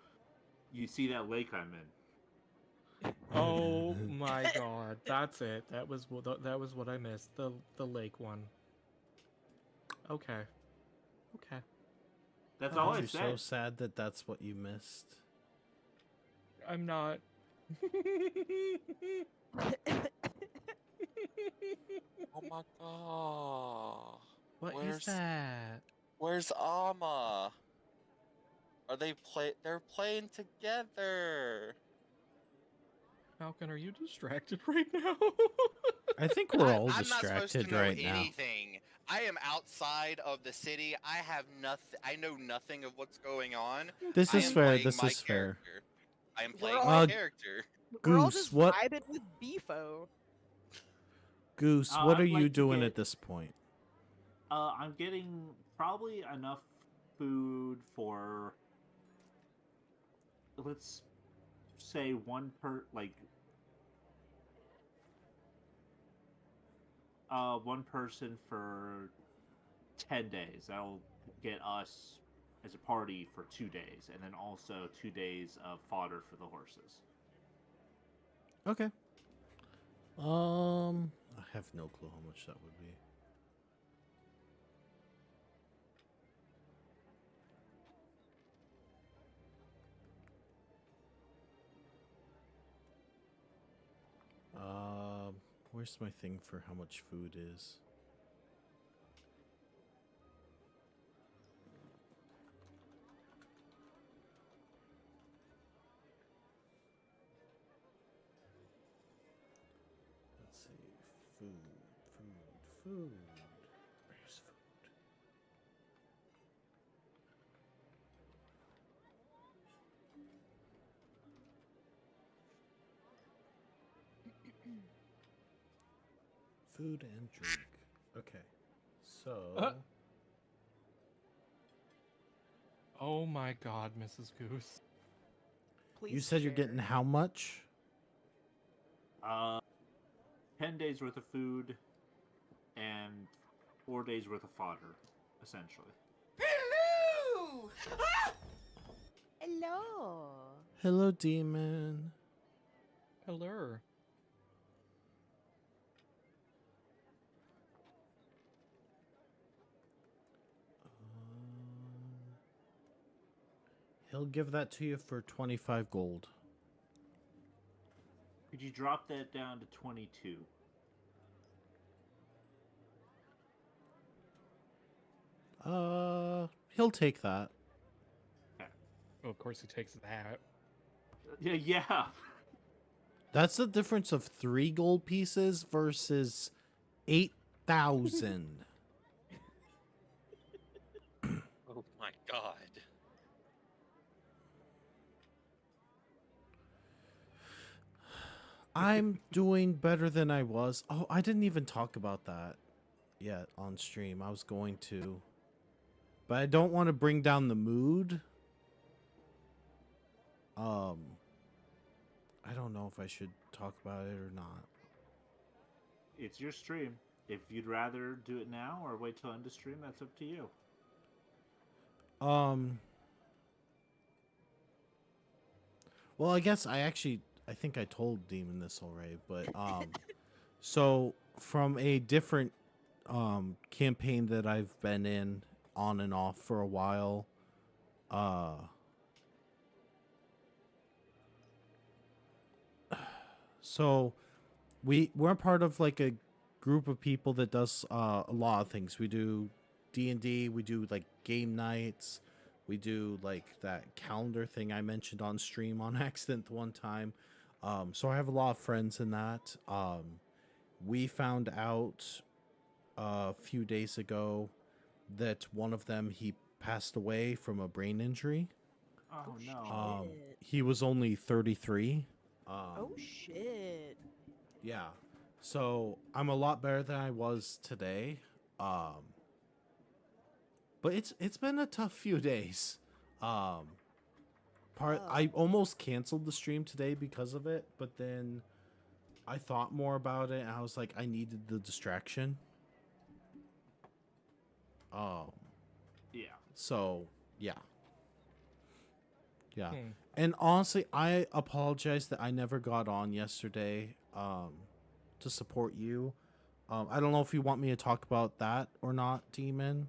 you see that lake I'm in. Oh my god, that's it. That was what I missed. The lake one. Okay. Okay. That's Oh, all I You're so said. sad that that's what you missed. I'm not. Oh my god. What is Where's- that? Where's Amma? They're playing together. Falcon, are you distracted right now? I think we're all I'm not supposed to distracted know right now. anything. I am outside of the city. I have nothing. I know nothing of what's going on. This I is am fair. playing This my is fair. character. I am We're playing all- my Uh, character. We're all Goose, just what? vibing with Beefo. Goose, Uh, what are I'd you like to doing get- at this point? I'm getting probably enough food for, let's say, one person for 10 days. That'll get us as a party for 2 days, and then also 2 days of fodder for the horses. Okay. I have no clue how much that would be. Where's my thing for how much food is? Let's see. Food. Where's food? Food and drink. Okay. So. Oh my god, Mrs. Goose. Please You said you're share. getting how much? 10 days worth of food and 4 days worth of fodder, essentially. Hello. Hello, demon. Hello. He'll give that to you for 25 gold. Could you drop that down to 22? He'll take that. Oh, of course he takes that. Yeah. That's the difference of 3 gold pieces versus 8,000. Oh my god. I'm doing better than I was. Oh, I didn't even talk about that yet on stream. I was going to. But I don't want to bring down the mood. I don't know if I should talk about it or not. It's your stream. If you'd rather do it now or wait till end of stream, that's up to you. Well, I guess I think I told Demon this already, but so from a different campaign that I've been in on and off for a while, so we're part of like a group of people that does a lot of things. We do D&D, we do like game nights, we do like that calendar thing I mentioned on stream on accident one time. So I have a lot of friends in that. We found out a few days ago that one of them, he passed away from a brain injury. Oh no. Shit. He was only 33. Oh shit. Yeah. So I'm a lot better than I was today. But it's been a tough few days. I almost canceled the stream today because of it, but then I thought more about it and I was like, I needed the distraction. Yeah. So yeah. Yeah. Hmm. And honestly, I apologize that I never got on yesterday to support you. I don't know if you want me to talk about that or not, Demon.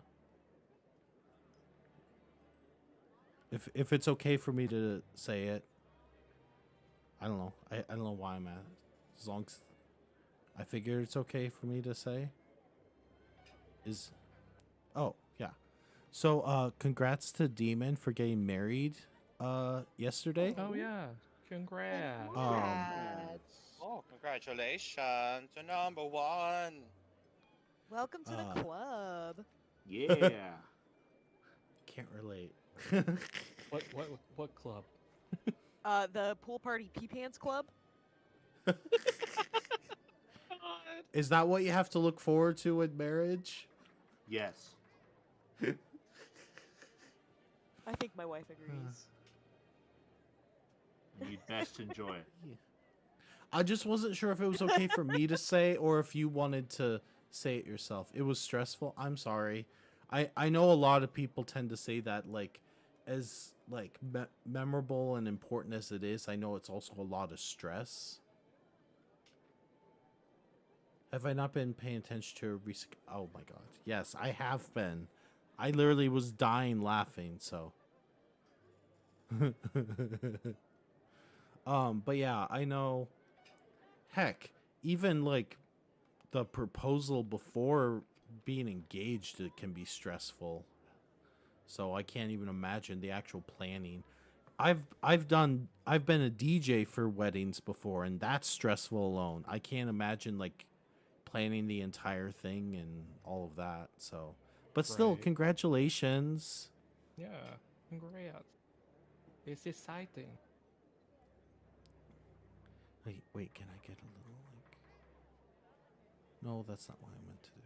If it's okay for me to say it. I don't know. I don't know why I'm at. As long as I figure it's okay for me to say. Oh, yeah. So congrats to Demon for getting married yesterday. Oh yeah, congrats. Oh, congratulations to number one. Welcome to the club. Yeah. Can't relate. What club? The pool party pee pants club. Is that what you have to look forward to in marriage? Yes. I think my wife agrees. You'd best enjoy it. I just wasn't sure if it was okay for me to say or if you wanted to say it yourself. It was stressful. I'm sorry. I know a lot of people tend to say that, like, as like memorable and important as it is, I know it's also a lot of stress. Have I not been paying attention to oh my god. Yes, I have been. I literally was dying laughing, so. But yeah, I know. Heck, even like the proposal before being engaged, it can be stressful. So I can't even imagine the actual planning. I've been a DJ for weddings before, and that's stressful alone. I can't imagine like planning the entire thing and all of that. So, but still, Right. congratulations. Yeah, congrats. It's exciting. Wait, can I get a little like? No, that's not what I meant to do.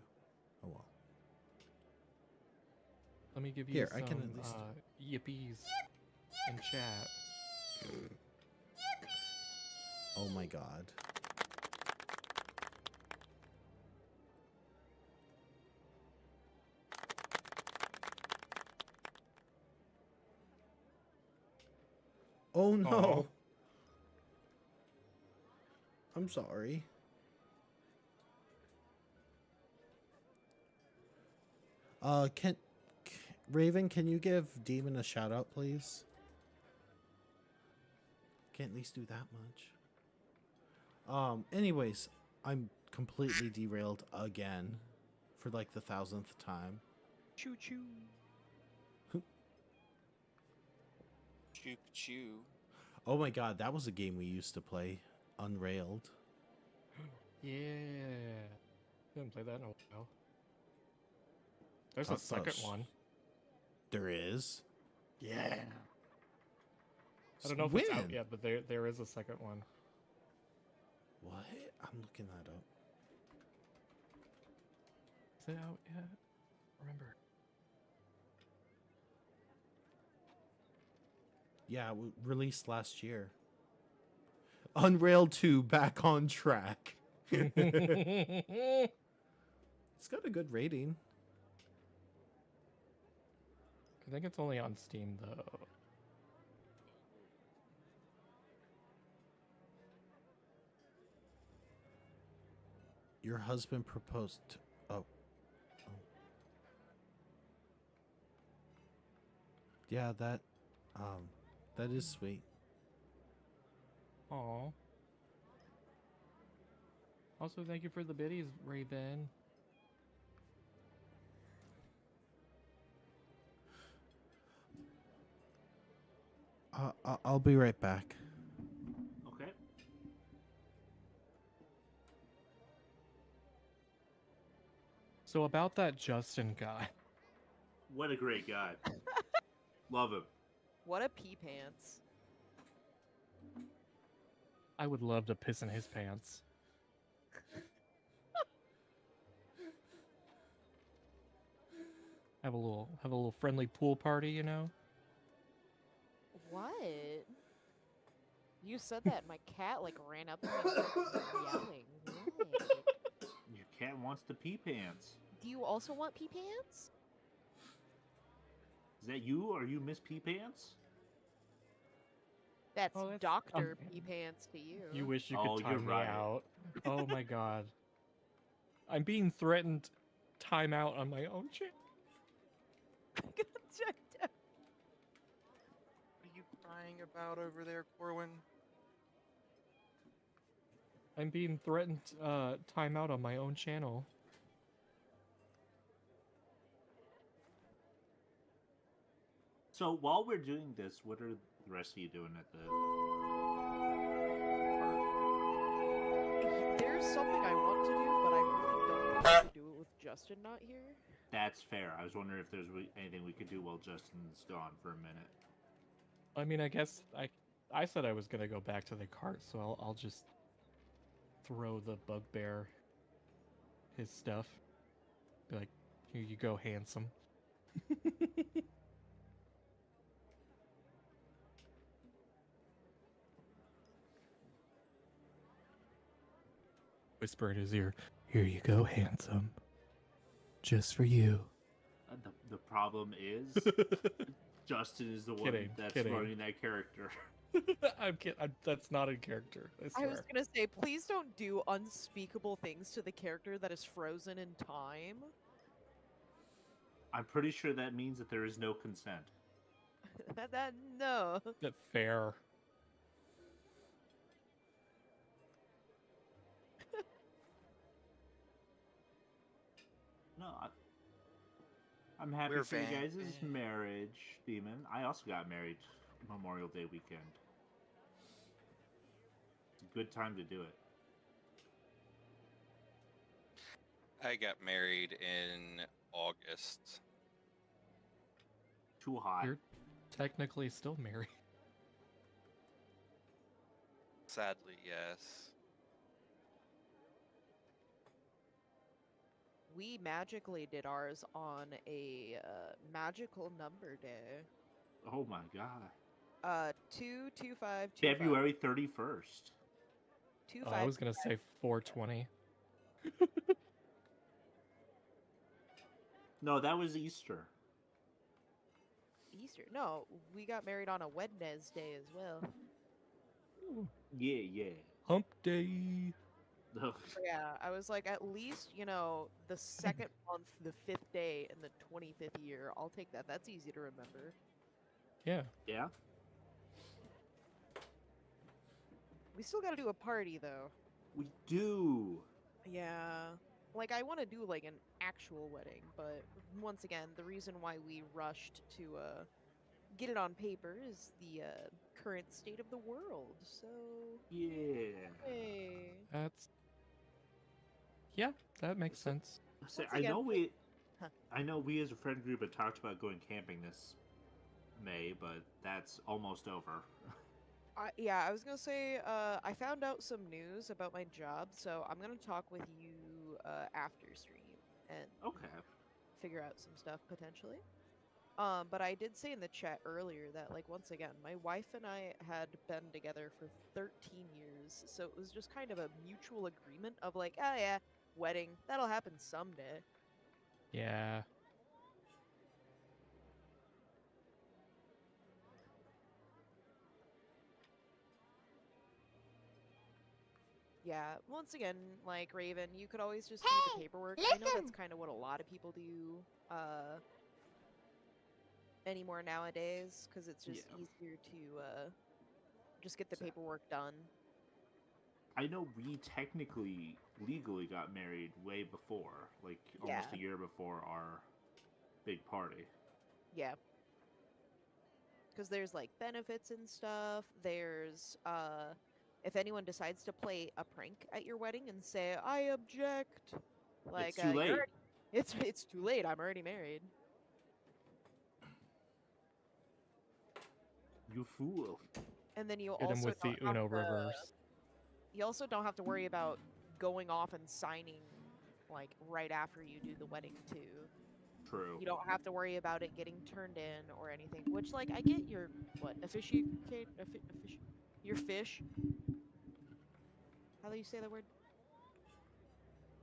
Oh well. Let me give you Here, some I can at least- yippies in chat. Oh my god. Oh no. Aw. I'm sorry. Raven, can you give Demon a shout out, please? Can't at least do that much. Anyways, I'm completely derailed again for like the 1000th time. Choo choo. Choo choo. Oh my god, that was a game we used to play. Unrailed. Yeah. Haven't played that in a while. There's Oh, a second s- one. There is. Yeah. I don't know if it's out When? yet, but there is a second one. What? I'm looking that up. Is it out yet? Remember. Yeah, released last year. Unrail 2 back on track. It's got a good rating. I think it's only on Steam though. Your husband proposed. Oh. Yeah, that is sweet. Aw. Also, thank you for the biddies, Raven. I'll be right back. Okay. So about that Justin guy. What a great guy. Love him. What a pee pants. I would love to piss in his pants. Have a little friendly pool party, you know? What? You said that, and my cat like ran up to me and started yelling. What? Your cat wants the pee pants. Do you also want pee pants? Is that you? Are you Miss Pee Pants? That's Oh, that's Doctor Pee Pants to you. You wish you Oh, could you're time me right. out. Oh my god. I'm being threatened time out on my own channel. What are you crying about over there, Corwin? I'm being threatened time out on my own channel. So while we're doing this, what are the rest of you doing at the park? There's something I want to do, but I really don't want to do it with Justin not here. That's fair. I was wondering if there's anything we could do while Justin's gone for a minute. I mean, I guess I said I was gonna go back to the cart, so I'll just throw the bugbear his stuff. Be like, here you go, handsome. Whisper in his ear, here you go, handsome. Just for you. The problem is, Justin is the one Kidding, that's kidding. running that character. I'm kidding. That's not in character. I I swear. was gonna say, please don't do unspeakable things to the character that is frozen in time. I'm pretty sure that means that there is no consent. No. That fair. No, I'm happy We're for you guys' vamping. marriage, Demon. I also got married Memorial Day weekend. It's a good time to do it. I got married in August. Too hot. You're technically still married. Sadly, yes. We magically did ours on a magical number day. Oh my god. 22525. February 31st. Oh, I was gonna say 420. No, that was Easter. Easter. No, we got married on a Wednesday as well. Yeah. Hump day. Yeah, I was like, at least, the second month, the 5th day, and the 25th year. I'll take that. That's easy to remember. Yeah. Yeah? We still gotta do a party, though. We do. Yeah. Like, I want to do, like, an actual wedding, but once again, the reason why we rushed to, get it on paper is the, current state of the world, so... Yeah. Hey. Yeah, that makes sense. So, Once I again, know I know we as a friend group had talked about going camping this May, but that's almost over. Yeah, I was gonna say, I found out some news about my job, so I'm gonna talk with you after stream and Okay. figure out some stuff potentially. But I did say in the chat earlier that, like, once again, my wife and I had been together for 13 years, so it was just kind of a mutual agreement of like, oh yeah, wedding, that'll happen someday. Yeah. Yeah, once again, like Raven, you could always just do the paperwork. I know that's kind of what a lot of people do anymore nowadays, because it's just Yeah. easier to just get the Exactly. paperwork done. I know we technically, legally got married way before, like almost Yeah. a year before our big party. Yeah. Because there's like benefits and stuff. There's if anyone decides to play a prank at your wedding and say, I object, like It's too late. it's too late, I'm already married. You fool. And then you Hit him also with the don't have Uno to, reverse. you also don't have to worry about going off and signing like right after you do the wedding too. True. You don't have to worry about it getting turned in or anything. Which, like, I get your your fish. How do you say that word?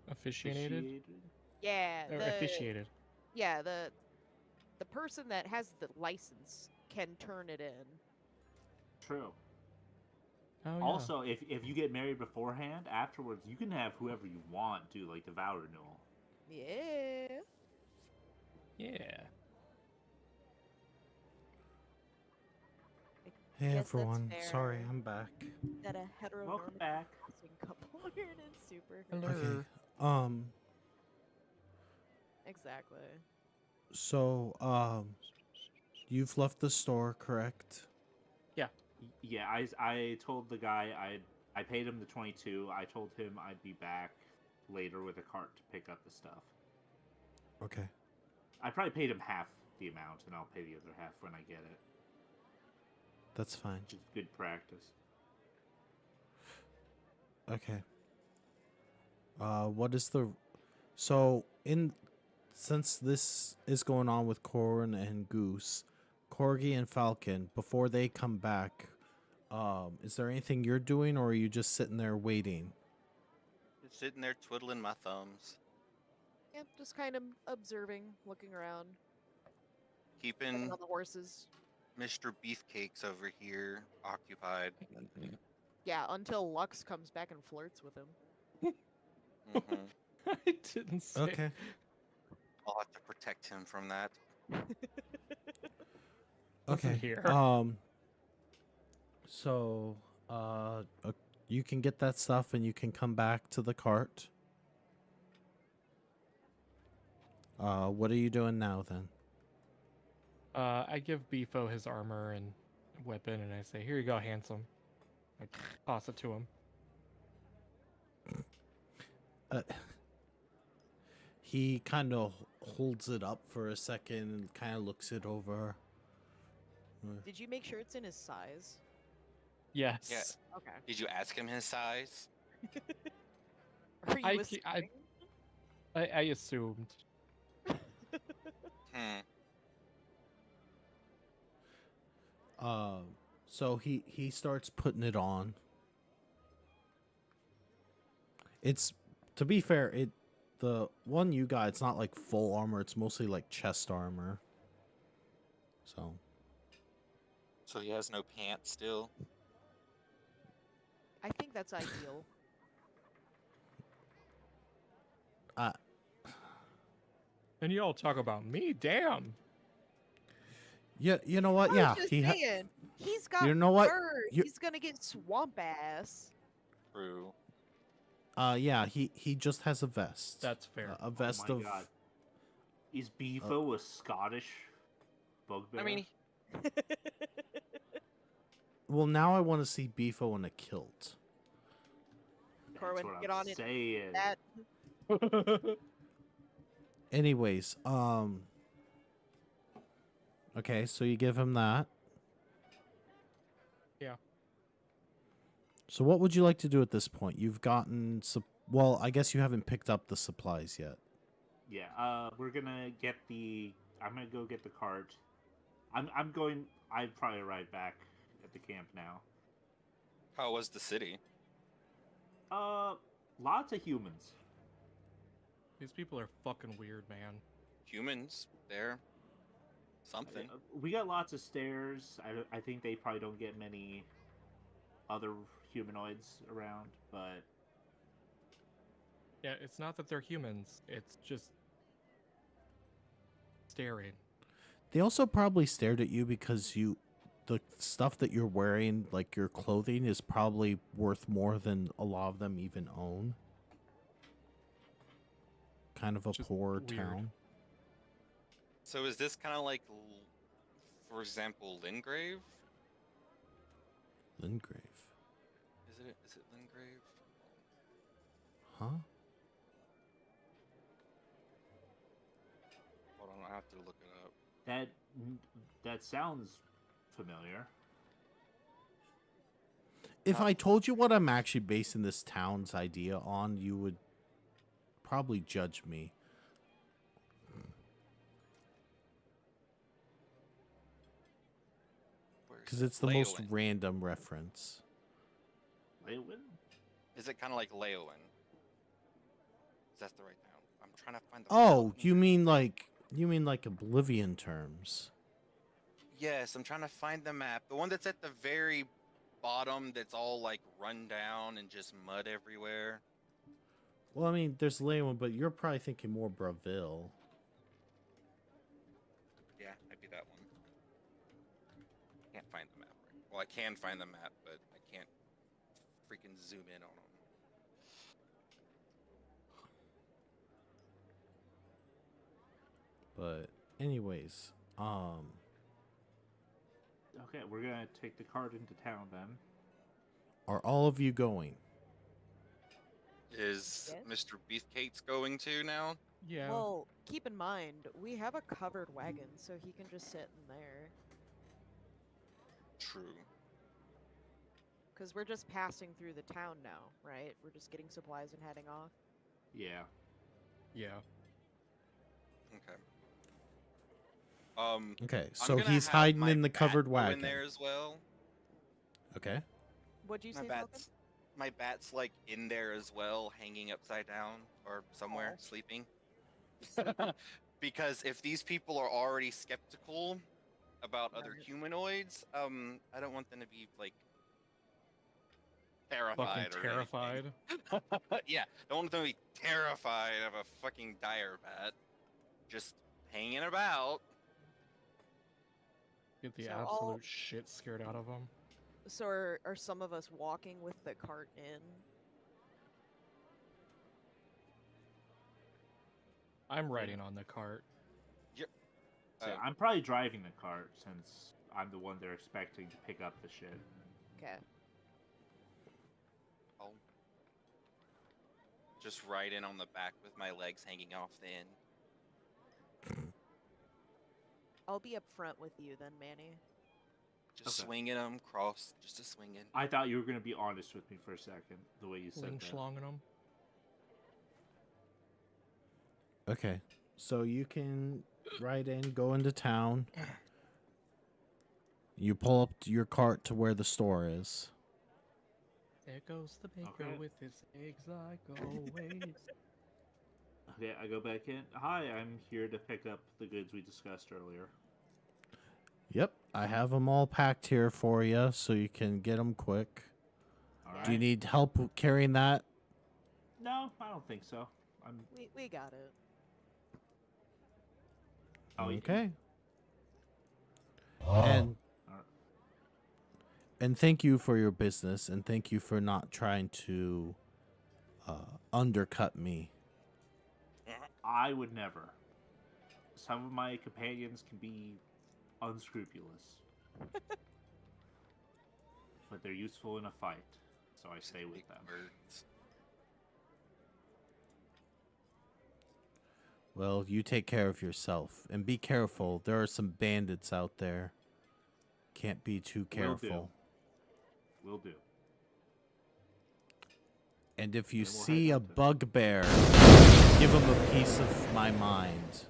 Officiated? Yeah, Or officiated. yeah, the person that has the license can turn it in. True. Oh, yeah. Also, if you get married beforehand, afterwards you can have whoever you want do like the vow renewal. Yeah. Yeah. Hey Guess that's everyone, sorry, fair. I'm back. That a Welcome heteronormative back. passing couple are in super. Hello. Okay. Exactly. So you've left the store, correct? Yeah, I told the guy I paid him the 22. I told him I'd be back later with a cart to pick up the stuff. Okay. I probably paid him half the amount, and I'll pay the other half when I get it. That's fine. Which is good practice. Okay. What is the so in since this is going on with Corn and Goose, Corgi and Falcon, before they come back, is there anything you're doing or are you just sitting there waiting? Just sitting there twiddling my thumbs, Yeah, just kind of observing, looking around, looking keeping on the horses. Mr. Beefcakes over here occupied. Yeah, until Lux comes back and flirts with him. hmm I didn't say. Okay. I'll have to protect him from that. Listen Okay. here. So you can get that stuff and you can come back to the cart. What are you doing now then? I give Beefo his armor and weapon, and I say, "Here you go, handsome." I toss it to him. He kind of holds it up for a second and kind of looks it over. Did you make sure it's in his size? Yes. Okay. Did you ask him his size? Are you I assuming? I assumed. Hmm. So he starts putting it on. It's, to be fair, the one you got, it's not like full armor, it's mostly like chest armor. So So he has no pants still? I think that's ideal. And you all talk about me. Damn. yeah, you know what? I Yeah, was just he saying, he's got You know what? fur. You- He's gonna get swamp ass. True. yeah, he just has a vest. That's fair. A vest oh my of God. Is Beefo a Scottish bugbear? I mean, Well, now I want to see Beefo in a kilt. That's Corwin, what get I'm on it. saying. That Anyways, okay, so you give him that. Yeah. So what would you like to do at this point? You've gotten well, I guess you haven't picked up the supplies yet. Yeah, we're gonna get the. I'm gonna go get the cart. I'm going. I'd probably ride back at the camp now. How was the city? Lots of humans. These people are fucking weird, man. Humans there. Something. We got lots of stairs. I think they probably don't get many other humanoids around, but Yeah, it's not that they're humans. It's just staring. They also probably stared at you because the stuff that you're wearing, like your clothing, is probably worth more than a lot of them even own. Kind of a Just poor weird. town. So is this kind of like, for example, Lingrave? Lingrave. Is it Lingrave? Huh? Hold on, I have to look it up. that sounds familiar. If I told you what I'm actually basing this town's idea on, you would probably judge me. Because it's the most Leowin. random reference. Leywin? Is it kind of like Leowin? Is that the right town? I'm trying to find the. Oh, fucking- you mean like Oblivion terms? Yes, I'm trying to find the map. The one that's at the very bottom, that's all like run down and just mud everywhere. Well, I mean, there's Leywin, but you're probably thinking more Braville. Yeah, might be that one. Can't find the map. Right? Well, I can find the map, but I can't freaking zoom in on them. But anyways, Okay, we're gonna take the cart into town then. are all of you going? Is Yes. Mr. Beefcake's going to now? Yeah. Well, keep in mind, we have a covered wagon, so he can just sit in there. True. Because we're just passing through the town now, right? We're just getting supplies and heading off. Yeah. Yeah. Okay. Okay, I'm so gonna he's have hiding my in the bat covered go wagon. in there as well. Okay. What'd you My say, Falcon? bat's like in there as well, hanging upside down or somewhere, Aw. sleeping. Because if these people are already skeptical about other Right. humanoids, I don't want them to be like terrified. Fucking or terrified. anything. Yeah, don't want them to be terrified of a fucking dire bat just hanging about. Get the So absolute all- shit scared out of them. So are some of us walking with the cart in? I'm riding on the cart. So Uh, I'm probably driving the cart since I'm the one they're expecting to pick up the shit. Okay. I'll just ride in on the back with my legs hanging off the end. I'll be up front with you then, Manny. Just Okay. swinging them, just a swinging. I thought you were gonna be honest with me for a second, the way you said Lynch that. longing them. Okay. So you can ride in, go into town. You pull up your cart to where the store is. There goes the baker Okay. with his eggs like always. Okay, I go back in. Hi, I'm here to pick up the goods we discussed earlier. Yep, I have them all packed here for you so you can get them quick. All right. Do you need help carrying that? No, I don't think so. We got it. Oh, you do? Okay. And Alright. and thank you for your business, and thank you for not trying to undercut me. I would never. Some of my companions can be unscrupulous. But they're useful in a fight, so I stay with Big them. words. Well, you take care of yourself, and be careful. There are some bandits out there. Can't be too careful. Will do. And if you Then we'll see head a out then. bugbear, give him a piece of my mind.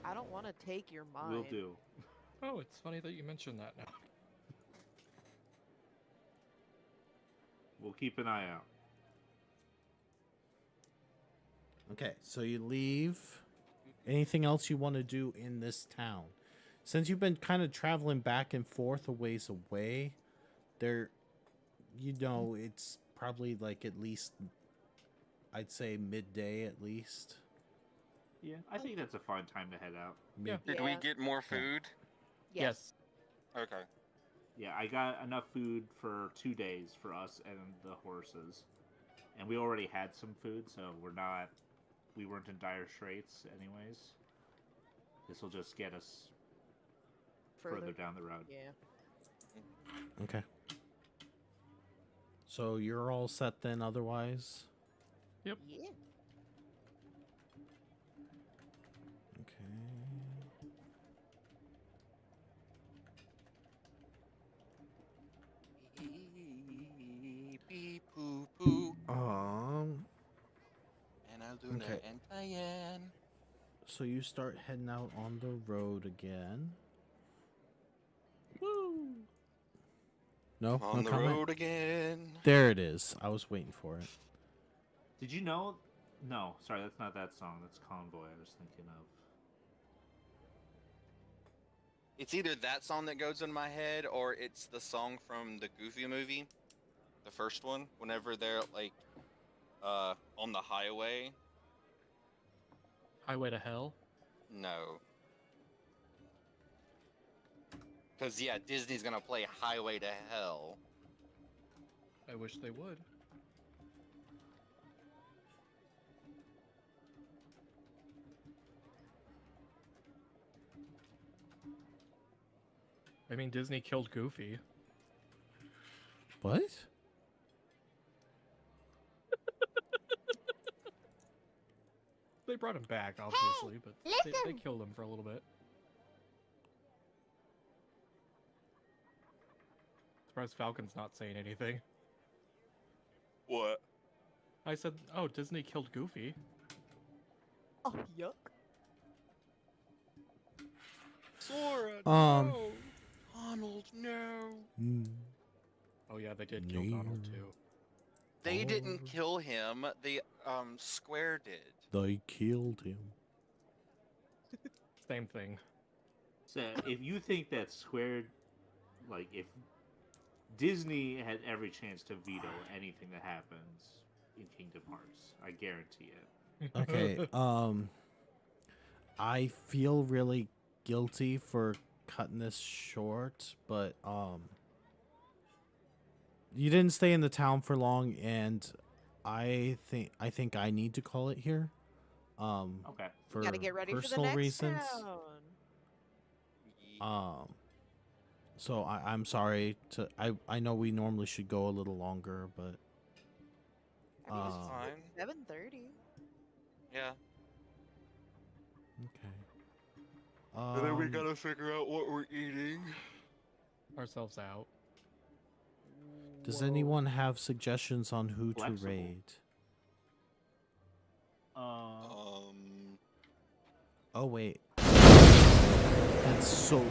I don't want to take your mind. Will do. Oh, it's funny that you mentioned that now. We'll keep an eye out. Okay, so you leave. Anything else you want to do in this town? Since you've been kind of traveling back and forth a ways away, there, it's probably like at least, I'd say midday at least. Yeah, I think that's a fine time to head out. Yeah. Did we Yeah. get more food? Yes. Okay. Yeah, I got enough food for 2 days for us and the horses. And we already had some food, so we weren't in dire straits anyways. This will just get us further down the road. Yeah. Okay. So you're all set then otherwise? Yeah. Okay. Beep, poo, poo. Anna, Luna, Okay. and Diane. So you start heading out on the road again. Woo! No? On No the comment? road again. There it is. I was waiting for it. Did you know? No, sorry, that's not that song. That's Convoy I was thinking of. It's either that song that goes in my head, or it's the song from the Goofy movie, the first one. Whenever they're like, on the highway. Highway to Hell. No. Because yeah, Disney's gonna play Highway to Hell. I wish they would. I mean, Disney killed Goofy. What? They brought him back, obviously, but they killed him for a little bit. Surprised Falcon's not saying anything. What? I said, oh, Disney killed Goofy. Oh, yuck. Sora, Um. no! Donald, no! Oh yeah, they did kill Donald too. They Oh. didn't kill him. The Square did. They killed him. Same thing. So if you think that Square, like if Disney had every chance to veto anything that happens in Kingdom Hearts, I guarantee it. Okay, I feel really guilty for cutting this short, but you didn't stay in the town for long, and I think I need to call it here. Okay. For Gotta get ready for the personal next reasons. round. So I'm sorry to I know we normally should go a little longer, but I mean, it's Fine. 7:30. Yeah. okay. And then we gotta figure out what we're eating. Ourselves out. Does anyone have suggestions on who Flexible. to raid? Oh wait. That's so loud.